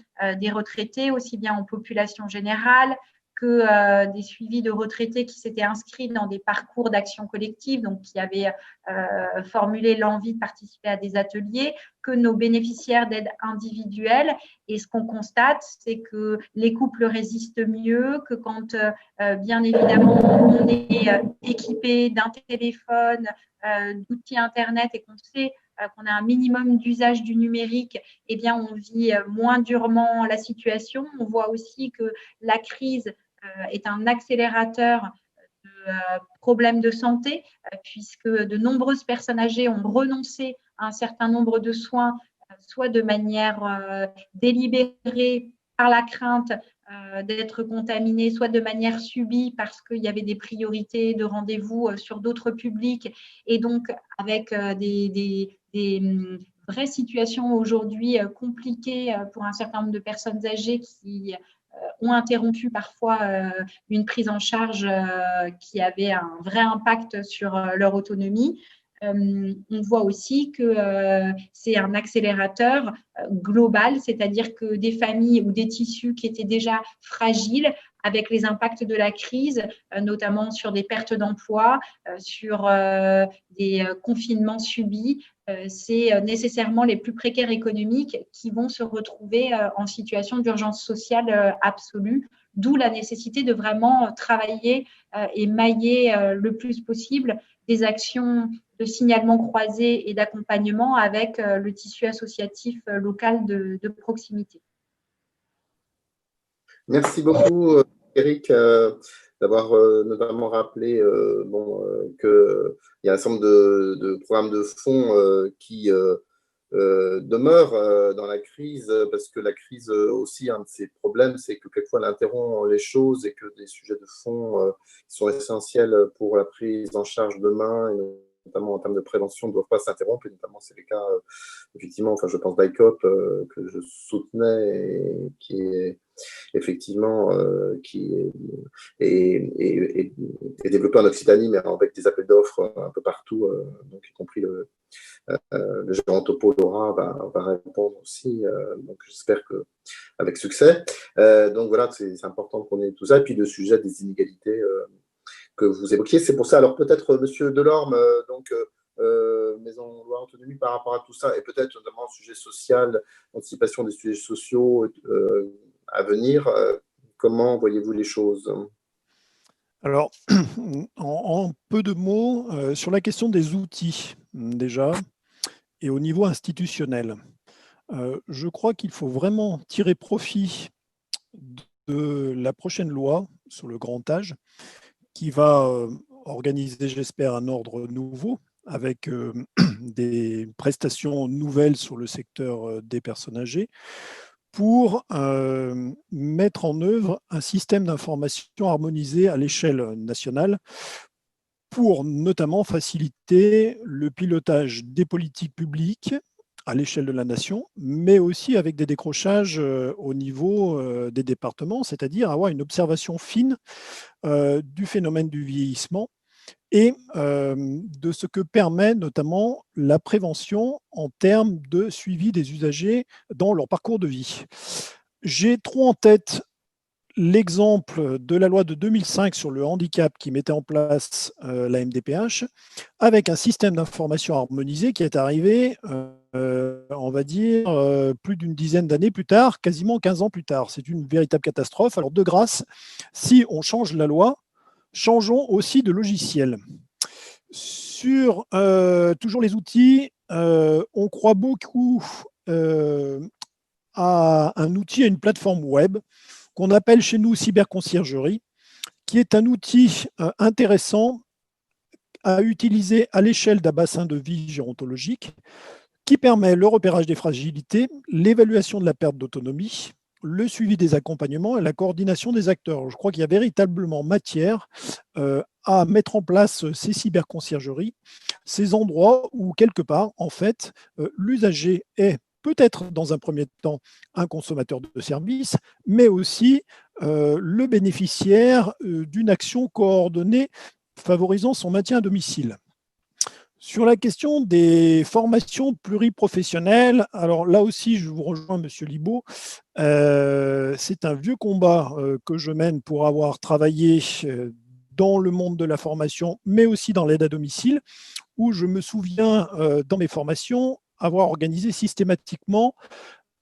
F: des retraités, aussi bien en population générale que des suivis de retraités qui s'étaient inscrits dans des parcours d'action collective, donc qui avaient formulé l'envie de participer à des ateliers, que nos bénéficiaires d'aide individuelle. Et ce qu'on constate, c'est que les couples résistent mieux, que quand, bien évidemment, on est équipé d'un téléphone, d'outils Internet et qu'on sait qu'on a un minimum d'usage du numérique, eh bien, on vit moins durement la situation. On voit aussi que la crise est un accélérateur de problèmes de santé, puisque de nombreuses personnes âgées ont renoncé à un certain nombre de soins, soit de manière délibérée par la crainte d'être contaminées, soit de manière subie parce qu'il y avait des priorités de rendez-vous sur d'autres publics, et donc avec des vraies situations aujourd'hui compliquées pour un certain nombre de personnes âgées qui ont interrompu parfois une prise en charge qui avait un vrai impact sur leur autonomie. On voit aussi que c'est un accélérateur global, c'est-à-dire que des familles ou des tissus qui étaient déjà fragiles avec les impacts de la crise, notamment sur des pertes d'emploi, sur des confinements subis, c'est nécessairement les plus précaires économiques qui vont se retrouver en situation d'urgence sociale absolue, d'où la nécessité de vraiment travailler et mailler le plus possible des actions de signalement croisé et d'accompagnement avec le tissu associatif local de proximité.
C: Merci beaucoup, Eric, d'avoir notamment rappelé qu'il y a un certain nombre de programmes de fonds qui demeurent dans la crise, parce que la crise aussi, un de ses problèmes, c'est que quelquefois elle interrompt les choses et que des sujets de fond qui sont essentiels pour la prise en charge demain, et notamment en termes de prévention, ne doivent pas s'interrompre, et notamment c'est le cas, effectivement, enfin je pense d'ICOP, que je soutenais, et qui est effectivement est développé en Occitanie, mais avec des appels d'offres un peu partout, donc y compris le gérant Topo Laura va répondre aussi, donc j'espère qu'avec succès. Donc voilà, c'est important qu'on ait tout ça, et puis le sujet des inégalités que vous évoquiez, c'est pour ça. Alors peut-être Monsieur Delorme, Maison Loire Autonomie, par rapport à tout ça, et peut-être notamment le sujet social, anticipation des sujets sociaux à venir, comment voyez-vous les choses?
D: Alors, en peu de mots, sur la question des outils, déjà, et au niveau institutionnel, je crois qu'il faut vraiment tirer profit de la prochaine loi sur le grand âge, qui va organiser, j'espère, un ordre nouveau, avec des prestations nouvelles sur le secteur des personnes âgées, pour mettre en œuvre un système d'information harmonisé à l'échelle nationale, pour notamment faciliter le pilotage des politiques publiques à l'échelle de la nation, mais aussi avec des décrochages au niveau des départements, c'est-à-dire avoir une observation fine du phénomène du vieillissement et de ce que permet notamment la prévention en termes de suivi des usagers dans leur parcours de vie. J'ai trop en tête l'exemple de la loi de 2005 sur le handicap qui mettait en place la MDPH, avec un système d'information harmonisé qui est arrivé, on va dire, plus d'une dizaine d'années plus tard, quasiment 15 ans plus tard. C'est une véritable catastrophe. Alors de grâce, si on change la loi, changeons aussi de logiciel. Sur toujours les outils, on croit beaucoup à un outil, à une plateforme web qu'on appelle chez nous cyberconciergerie, qui est un outil intéressant à utiliser à l'échelle d'un bassin de vie gérontologique, qui permet le repérage des fragilités, l'évaluation de la perte d'autonomie, le suivi des accompagnements et la coordination des acteurs. Je crois qu'il y a véritablement matière à mettre en place ces cyberconciergeries, ces endroits où, quelque part, en fait, l'usager est peut-être dans un premier temps un consommateur de services, mais aussi le bénéficiaire d'une action coordonnée favorisant son maintien à domicile. Sur la question des formations pluriprofessionnelles, alors là aussi, je vous rejoins, Monsieur Libaud, c'est un vieux combat que je mène pour avoir travaillé dans le monde de la formation, mais aussi dans l'aide à domicile, où je me souviens, dans mes formations, avoir organisé systématiquement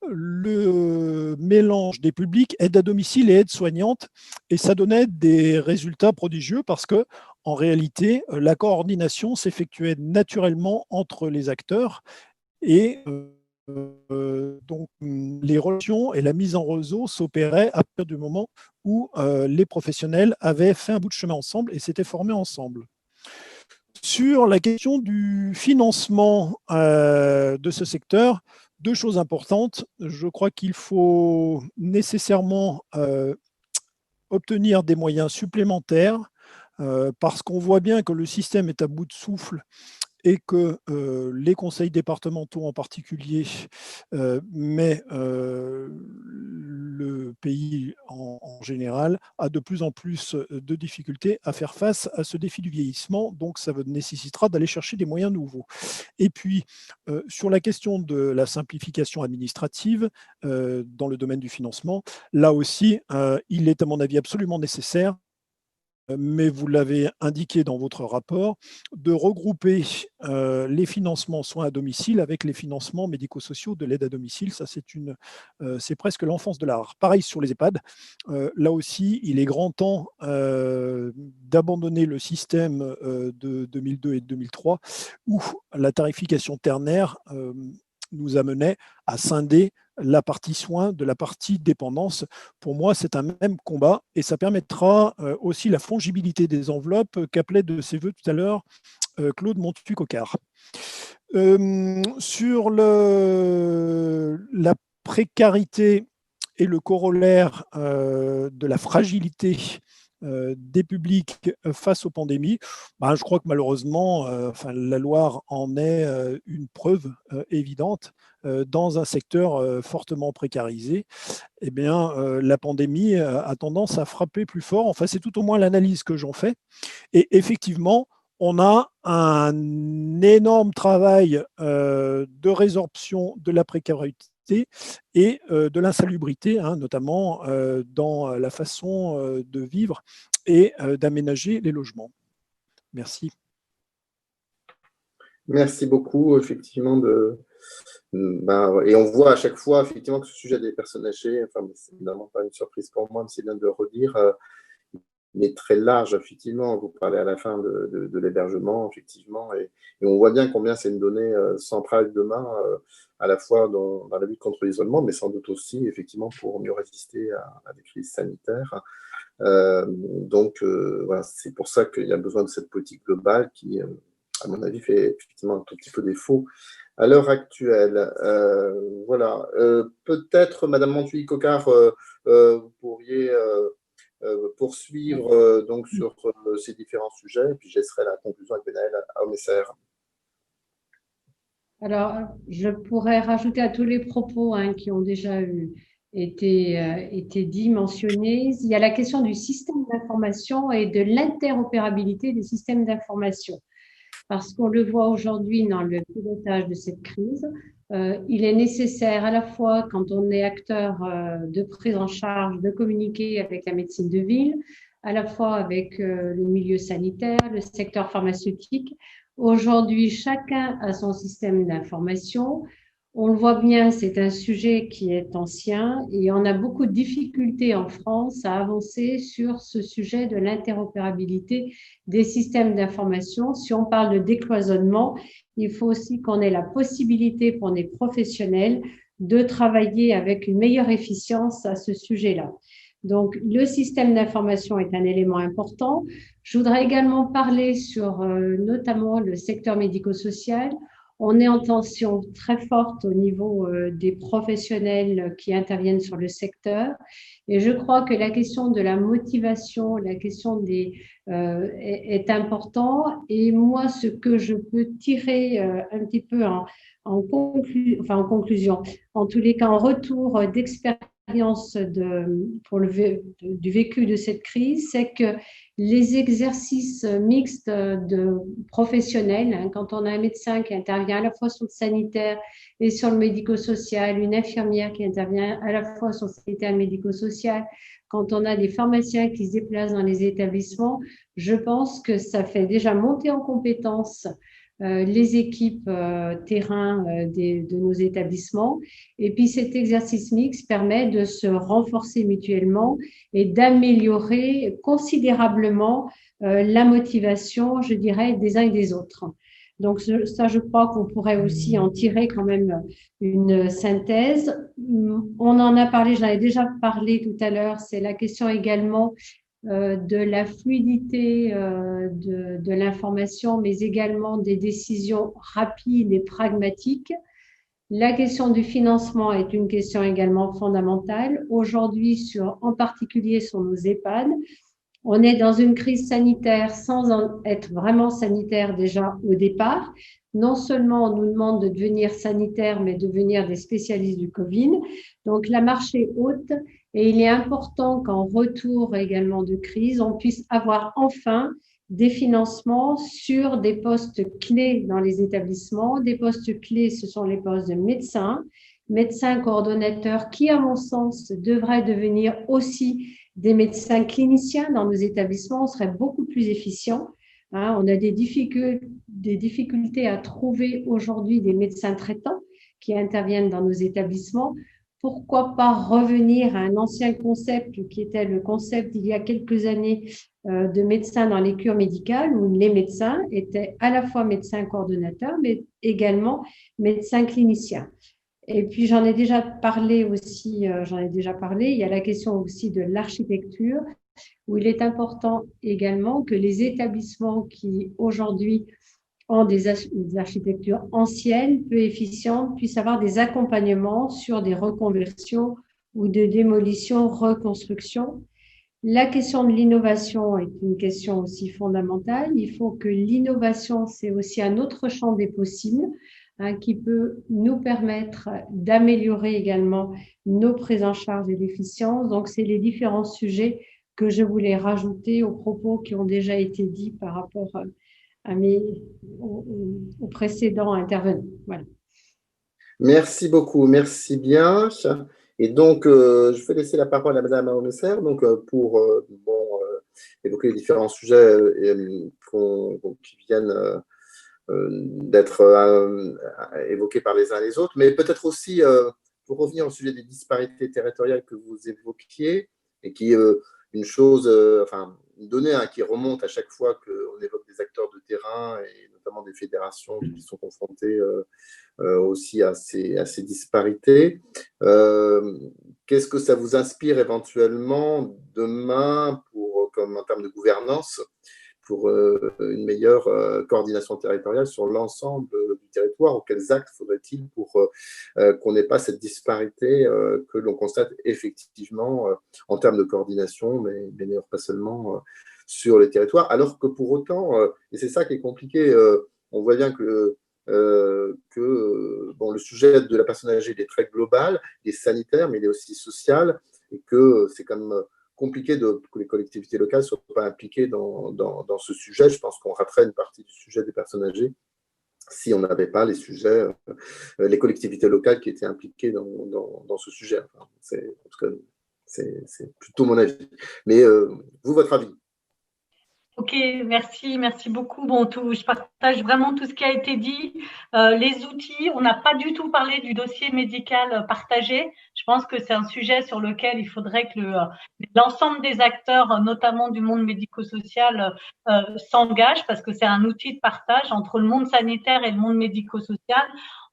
D: le mélange des publics, aide à domicile et aide soignante, et ça donnait des résultats prodigieux parce que, en réalité, la coordination s'effectuait naturellement entre les acteurs et donc les relations et la mise en réseau s'opéraient à partir du moment où les professionnels avaient fait un bout de chemin ensemble et s'étaient formés ensemble. Sur la question du financement de ce secteur, deux choses importantes. Je crois qu'il faut nécessairement obtenir des moyens supplémentaires parce qu'on voit bien que le système est à bout de souffle et que les conseils départementaux en particulier, mais le pays en général, a de plus en plus de difficultés à faire face à ce défi du vieillissement. Donc, ça nécessitera d'aller chercher des moyens nouveaux. Et puis, sur la question de la simplification administrative dans le domaine du financement, là aussi, il est à mon avis absolument nécessaire, mais vous l'avez indiqué dans votre rapport, de regrouper les financements soins à domicile avec les financements médico-sociaux de l'aide à domicile. Ça, c'est presque l'enfance de l'art. Pareil sur les EHPAD. Là aussi, il est grand temps d'abandonner le système de 2002 et 2003 où la tarification ternaire nous amenait à scinder la partie soins de la partie dépendance. Pour moi, c'est un même combat et ça permettra aussi la fongibilité des enveloppes qu'appelait de ses voeux tout à l'heure Claude Montu-Coquard. Sur la précarité et le corollaire de la fragilité des publics face aux pandémies, je crois que malheureusement, la Loire en est une preuve évidente. Dans un secteur fortement précarisé, eh bien, la pandémie a tendance à frapper plus fort. Enfin, c'est tout au moins l'analyse que j'en fais. Et effectivement, on a un énorme travail de résorption de la précarité et de l'insalubrité, notamment dans la façon de vivre et d'aménager les logements. Merci.
C: Merci beaucoup, effectivement. Et on voit à chaque fois, effectivement, que ce sujet des personnes âgées, c'est évidemment pas une surprise pour moi, mais c'est bien de le redire, il est très large, effectivement. Vous parlez à la fin de l'hébergement, effectivement, et on voit bien combien c'est une donnée centrale demain, à la fois dans la lutte contre l'isolement, mais sans doute aussi, effectivement, pour mieux résister à des crises sanitaires. Voilà, c'est pour ça qu'il y a besoin de cette politique globale qui, à mon avis, fait effectivement un tout petit peu défaut à l'heure actuelle. Voilà. Peut-être, Madame Mantuy-Cocard, vous pourriez poursuivre donc sur ces différents sujets, et puis je laisserai la conclusion avec Benaël Aumesser.
H: Alors, je pourrais rajouter à tous les propos qui ont déjà été dits, mentionnés. Il y a la question du système d'information et de l'interopérabilité des systèmes d'information. Parce qu'on le voit aujourd'hui dans le pilotage de cette crise, il est nécessaire à la fois, quand on est acteur de prise en charge, de communiquer avec la médecine de ville, à la fois avec le milieu sanitaire, le secteur pharmaceutique. Aujourd'hui, chacun a son système d'information. On le voit bien, c'est un sujet qui est ancien et on a beaucoup de difficultés en France à avancer sur ce sujet de l'interopérabilité des systèmes d'information. Si on parle de décloisonnement, il faut aussi qu'on ait la possibilité pour les professionnels de travailler avec une meilleure efficience à ce sujet-là. Donc, le système d'information est un élément important. Je voudrais également parler sur notamment le secteur médico-social. On est en tension très forte au niveau des professionnels qui interviennent sur le secteur. Et je crois que la question de la motivation, la question est importante. Et moi, ce que je peux tirer un petit peu en conclusion, en tous les cas, en retour d'expérience du vécu de cette crise, c'est que les exercices mixtes de professionnels, quand on a un médecin qui intervient à la fois sur le sanitaire et sur le médico-social, une infirmière qui intervient à la fois sur le sanitaire et le médico-social, quand on a des pharmaciens qui se déplacent dans les établissements, je pense que ça fait déjà monter en compétence les équipes terrain de nos établissements. Et puis cet exercice mixte permet de se renforcer mutuellement et d'améliorer considérablement la motivation, je dirais, des uns et des autres. Donc ça, je crois qu'on pourrait aussi en tirer quand même une synthèse. On en a parlé, j'en ai déjà parlé tout à l'heure, c'est la question également de la fluidité de l'information, mais également des décisions rapides et pragmatiques. La question du financement est une question également fondamentale. Aujourd'hui, en particulier sur nos EHPAD, on est dans une crise sanitaire sans en être vraiment sanitaire déjà au départ. Non seulement on nous demande de devenir sanitaire, mais de devenir des spécialistes du Covid. Donc la marche est haute et il est important qu'en retour également de crise, on puisse avoir enfin des financements sur des postes clés dans les établissements. Des postes clés, ce sont les postes de médecins coordonnateurs qui, à mon sens, devraient devenir aussi des médecins cliniciens dans nos établissements. On serait beaucoup plus efficient. On a des difficultés à trouver aujourd'hui des médecins traitants qui interviennent dans nos établissements. Pourquoi pas revenir à un ancien concept qui était le concept d'il y a quelques années de médecins dans les cures médicales, où les médecins étaient à la fois médecins coordonnateurs, mais également médecins cliniciens. Et puis, j'en ai déjà parlé aussi, il y a la question aussi de l'architecture, où il est important également que les établissements qui aujourd'hui ont des architectures anciennes, peu efficientes, puissent avoir des accompagnements sur des reconversions ou de démolition, reconstruction. La question de l'innovation est une question aussi fondamentale. Il faut que l'innovation, c'est aussi un autre champ des possibles, hein, qui peut nous permettre d'améliorer également nos prises en charge et l'efficience. Donc, c'est les différents sujets que je voulais rajouter aux propos qui ont déjà été dits par rapport aux précédents intervenants. Voilà.
C: Merci beaucoup, merci bien. Et donc, je vais laisser la parole à Madame Aumesser pour évoquer les différents sujets qui viennent d'être évoqués par les uns et les autres, mais peut-être aussi pour revenir au sujet des disparités territoriales que vous évoquiez et qui est une chose, une donnée qui remonte à chaque fois qu'on évoque des acteurs de terrain et notamment des fédérations qui sont confrontées aussi à ces disparités. Qu'est-ce que ça vous inspire éventuellement demain comme en termes de gouvernance pour une meilleure coordination territoriale sur l'ensemble du territoire, ou quels actes faudrait-il pour qu'on n'ait pas cette disparité que l'on constate effectivement en termes de coordination, mais d'ailleurs pas seulement sur les territoires, alors que pour autant, et c'est ça qui est compliqué, on voit bien que le sujet de la personne âgée il est très global, il est sanitaire, mais il est aussi social, et que c'est quand même compliqué que les collectivités locales ne soient pas impliquées dans ce sujet. Je pense qu'on raterait une partie du sujet des personnes âgées si on n'avait pas les collectivités locales qui étaient impliquées dans ce sujet. Enfin, c'est plutôt mon avis. Mais vous, votre avis?
G: Ok, merci beaucoup. Je partage vraiment tout ce qui a été dit. Les outils, on n'a pas du tout parlé du dossier médical partagé. Je pense que c'est un sujet sur lequel il faudrait que l'ensemble des acteurs, notamment du monde médico-social, s'engagent, parce que c'est un outil de partage entre le monde sanitaire et le monde médico-social.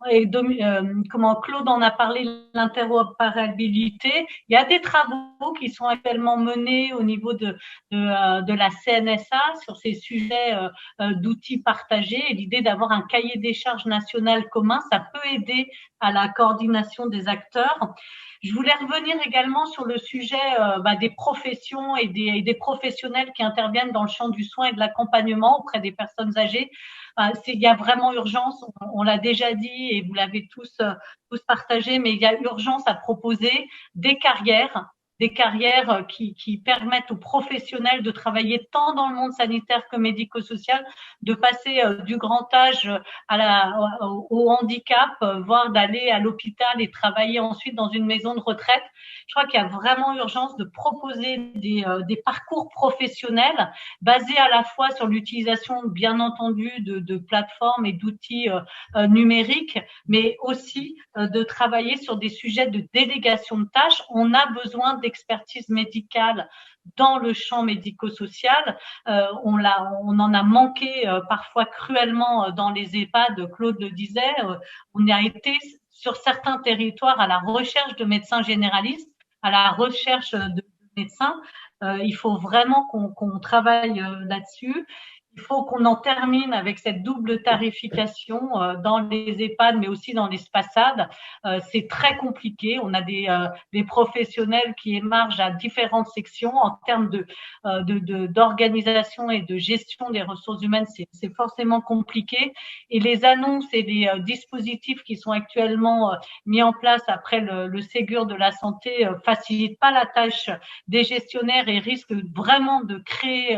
G: Et Claude en a parlé, l'interopérabilité. Il y a des travaux qui sont actuellement menés au niveau de la CNSA sur ces sujets d'outils partagés, et l'idée d'avoir un cahier des charges national commun, ça peut aider à la coordination des acteurs. Je voulais revenir également sur le sujet des professions et des professionnels qui interviennent dans le champ du soin et de l'accompagnement auprès des personnes âgées. Il y a vraiment urgence, on l'a déjà dit et vous l'avez tous partagé, mais il y a urgence à proposer des carrières qui permettent aux professionnels de travailler tant dans le monde sanitaire que médico-social, de passer du grand âge au handicap, voire d'aller à l'hôpital et travailler ensuite dans une maison de retraite. Je crois qu'il y a vraiment urgence de proposer des parcours professionnels basés à la fois sur l'utilisation, bien entendu, de plateformes et d'outils numériques, mais aussi de travailler sur des sujets de délégation de tâches. On a besoin d'expertise médicale dans le champ médico-social. On en a manqué parfois cruellement dans les EHPAD, Claude le disait. On a été sur certains territoires à la recherche de médecins généralistes, à la recherche de médecins. Il faut vraiment qu'on travaille là-dessus. Il faut qu'on en termine avec cette double tarification dans les EHPAD, mais aussi dans les SPASAD. C'est très compliqué. On a des professionnels qui émargent à différentes sections en termes d'organisation et de gestion des ressources humaines. C'est forcément compliqué. Et les annonces et les dispositifs qui sont actuellement mis en place après le Ségur de la santé facilitent pas la tâche des gestionnaires et risquent vraiment de créer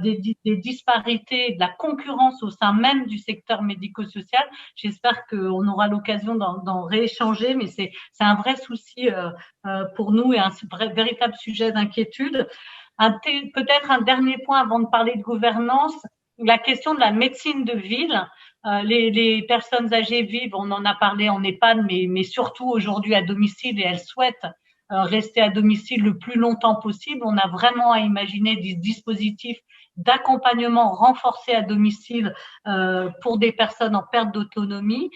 G: des disparités, de la concurrence au sein même du secteur médico-social. J'espère qu'on aura l'occasion d'en rééchanger, mais c'est un vrai souci pour nous et un véritable sujet d'inquiétude. Peut-être un dernier point avant de parler de gouvernance, la question de la médecine de ville. Les personnes âgées vivent, on en a parlé en EHPAD, mais surtout aujourd'hui à domicile, et elles souhaitent rester à domicile le plus longtemps possible. On a vraiment à imaginer des dispositifs d'accompagnement renforcé à domicile pour des personnes en perte d'autonomie,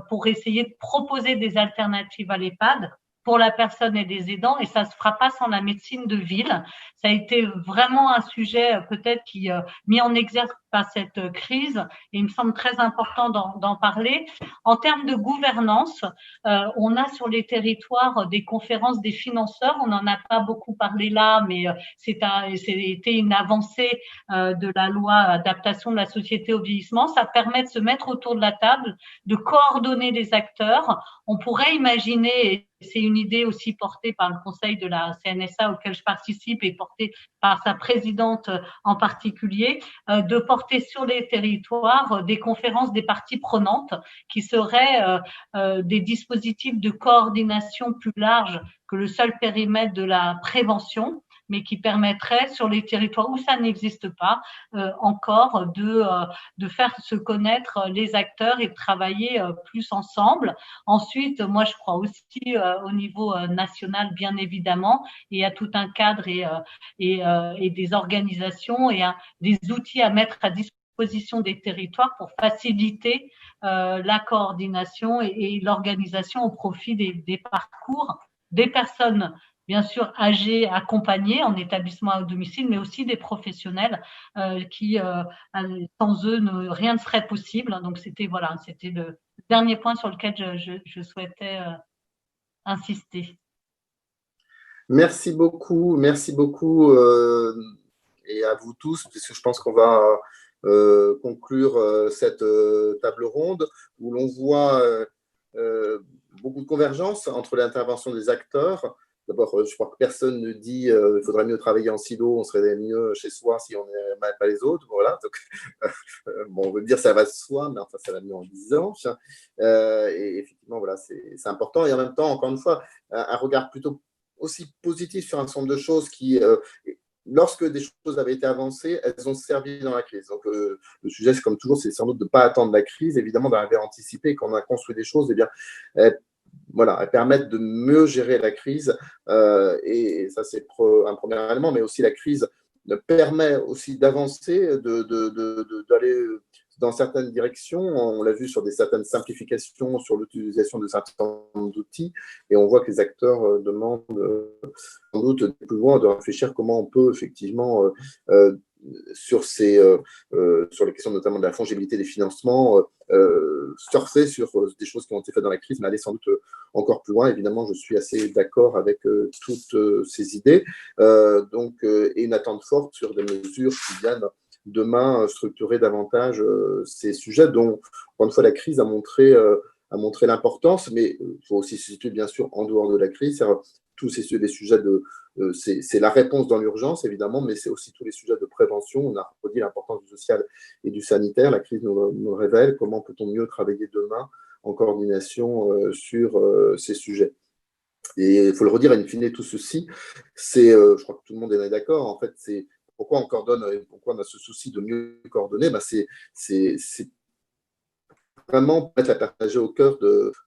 G: pour essayer de proposer des alternatives à l'EHPAD. pour la personne et les aidants, et ça ne se fera pas sans la médecine de ville. Ça a été vraiment un sujet peut-être qui mis en exergue par cette crise, et il me semble très important d'en parler. En termes de gouvernance, on a sur les territoires des conférences des financeurs. On n'en a pas beaucoup parlé là, mais c'était une avancée de la loi adaptation de la société au vieillissement. Ça permet de se mettre autour de la table, de coordonner les acteurs. On pourrait imaginer, et c'est une idée aussi portée par le conseil de la CNSA auquel je participe et portée par sa présidente en particulier, de porter sur les territoires des conférences des parties prenantes qui seraient des dispositifs de coordination plus larges que le seul périmètre de la prévention, mais qui permettrait sur les territoires où ça n'existe pas encore de faire se connaître les acteurs et de travailler plus ensemble. Ensuite, moi je crois aussi au niveau national bien évidemment, il y a tout un cadre et des organisations et des outils à mettre à disposition des territoires pour faciliter la coordination et l'organisation au profit des parcours des personnes bien sûr âgés, accompagnés en établissement à domicile, mais aussi des professionnels qui, sans eux, rien ne serait possible. Donc, c'était le dernier point sur lequel je souhaitais insister.
C: Merci beaucoup et à vous tous, puisque je pense qu'on va conclure cette table ronde où l'on voit beaucoup de convergence entre l'intervention des acteurs. D'abord, je crois que personne ne dit qu'il faudrait mieux travailler en silo, on serait mieux chez soi si on n'aimait pas les autres. Voilà. Donc, bon, on veut dire ça va de soi, mais enfin, ça va mieux en disant. Et effectivement, voilà, c'est important. Et en même temps, encore une fois, un regard plutôt aussi positif sur un certain nombre de choses qui, lorsque des choses avaient été avancées, elles ont servi dans la crise. Donc, le sujet, c'est comme toujours, c'est sans doute de ne pas attendre la crise, évidemment, d'arriver à anticiper. Quand on a construit des choses, eh bien, voilà, elles permettent de mieux gérer la crise. Et ça, c'est un premier élément, mais aussi la crise permet aussi d'avancer, d'aller dans certaines directions. On l'a vu sur certaines simplifications, sur l'utilisation de certains d'outils, et on voit que les acteurs demandent sans doute plus loin de réfléchir comment on peut effectivement sur les questions notamment de la fongibilité des financements, surfer sur des choses qui ont été faites dans la crise, mais aller sans doute encore plus loin. Évidemment, je suis assez d'accord avec toutes ces idées. Et une attente forte sur des mesures qui viennent demain structurer davantage ces sujets dont, encore une fois, la crise a montré l'importance, mais il faut aussi se situer bien sûr en dehors de la crise. Tous ces sujets c'est la réponse dans l'urgence, évidemment, mais c'est aussi tous les sujets de prévention. On a redit l'importance du social et du sanitaire. La crise nous révèle comment peut-on mieux travailler demain en coordination sur ces sujets. Et il faut le redire, in fine, tout ceci, je crois que tout le monde est d'accord, en fait, c'est pourquoi on coordonne, pourquoi on a ce souci de mieux coordonner, c'est vraiment mettre la personne âgée au cœur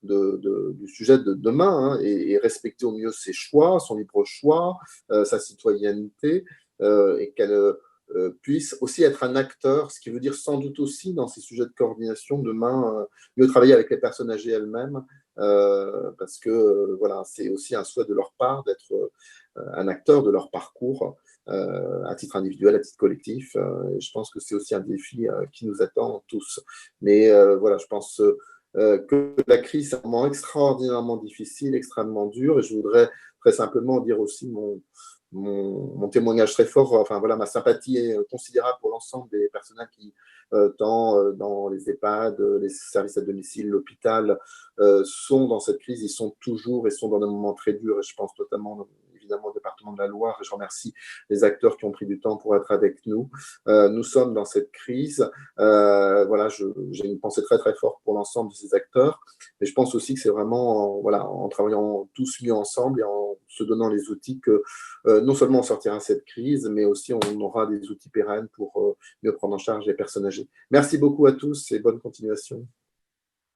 C: du sujet de demain, et respecter au mieux ses choix, son libre choix, sa citoyenneté, et qu'elle puisse aussi être un acteur, ce qui veut dire sans doute aussi dans ces sujets de coordination demain, mieux travailler avec les personnes âgées elles-mêmes, parce que voilà, c'est aussi un souhait de leur part d'être un acteur de leur parcours, à titre individuel, à titre collectif. Je pense que c'est aussi un défi qui nous attend tous. Mais voilà, je pense que la crise, c'est un moment extraordinairement difficile, extrêmement dur, et je voudrais très simplement dire aussi mon témoignage très fort, enfin voilà, ma sympathie est considérable pour l'ensemble des personnels qui, tant dans les EHPAD, les services à domicile, l'hôpital, sont dans cette crise, ils sont toujours et sont dans des moments très durs, et je pense notamment évidemment au département de la Loire, et je remercie les acteurs qui ont pris du temps pour être avec nous. Nous sommes dans cette crise. Voilà, j'ai une pensée très très forte pour l'ensemble de ces acteurs, mais je pense aussi que c'est vraiment en travaillant tous mieux ensemble et en se donnant les outils que non seulement on sortira de cette crise, mais aussi on aura des outils pérennes pour mieux prendre en charge les personnes âgées. Merci beaucoup à tous et bonne continuation.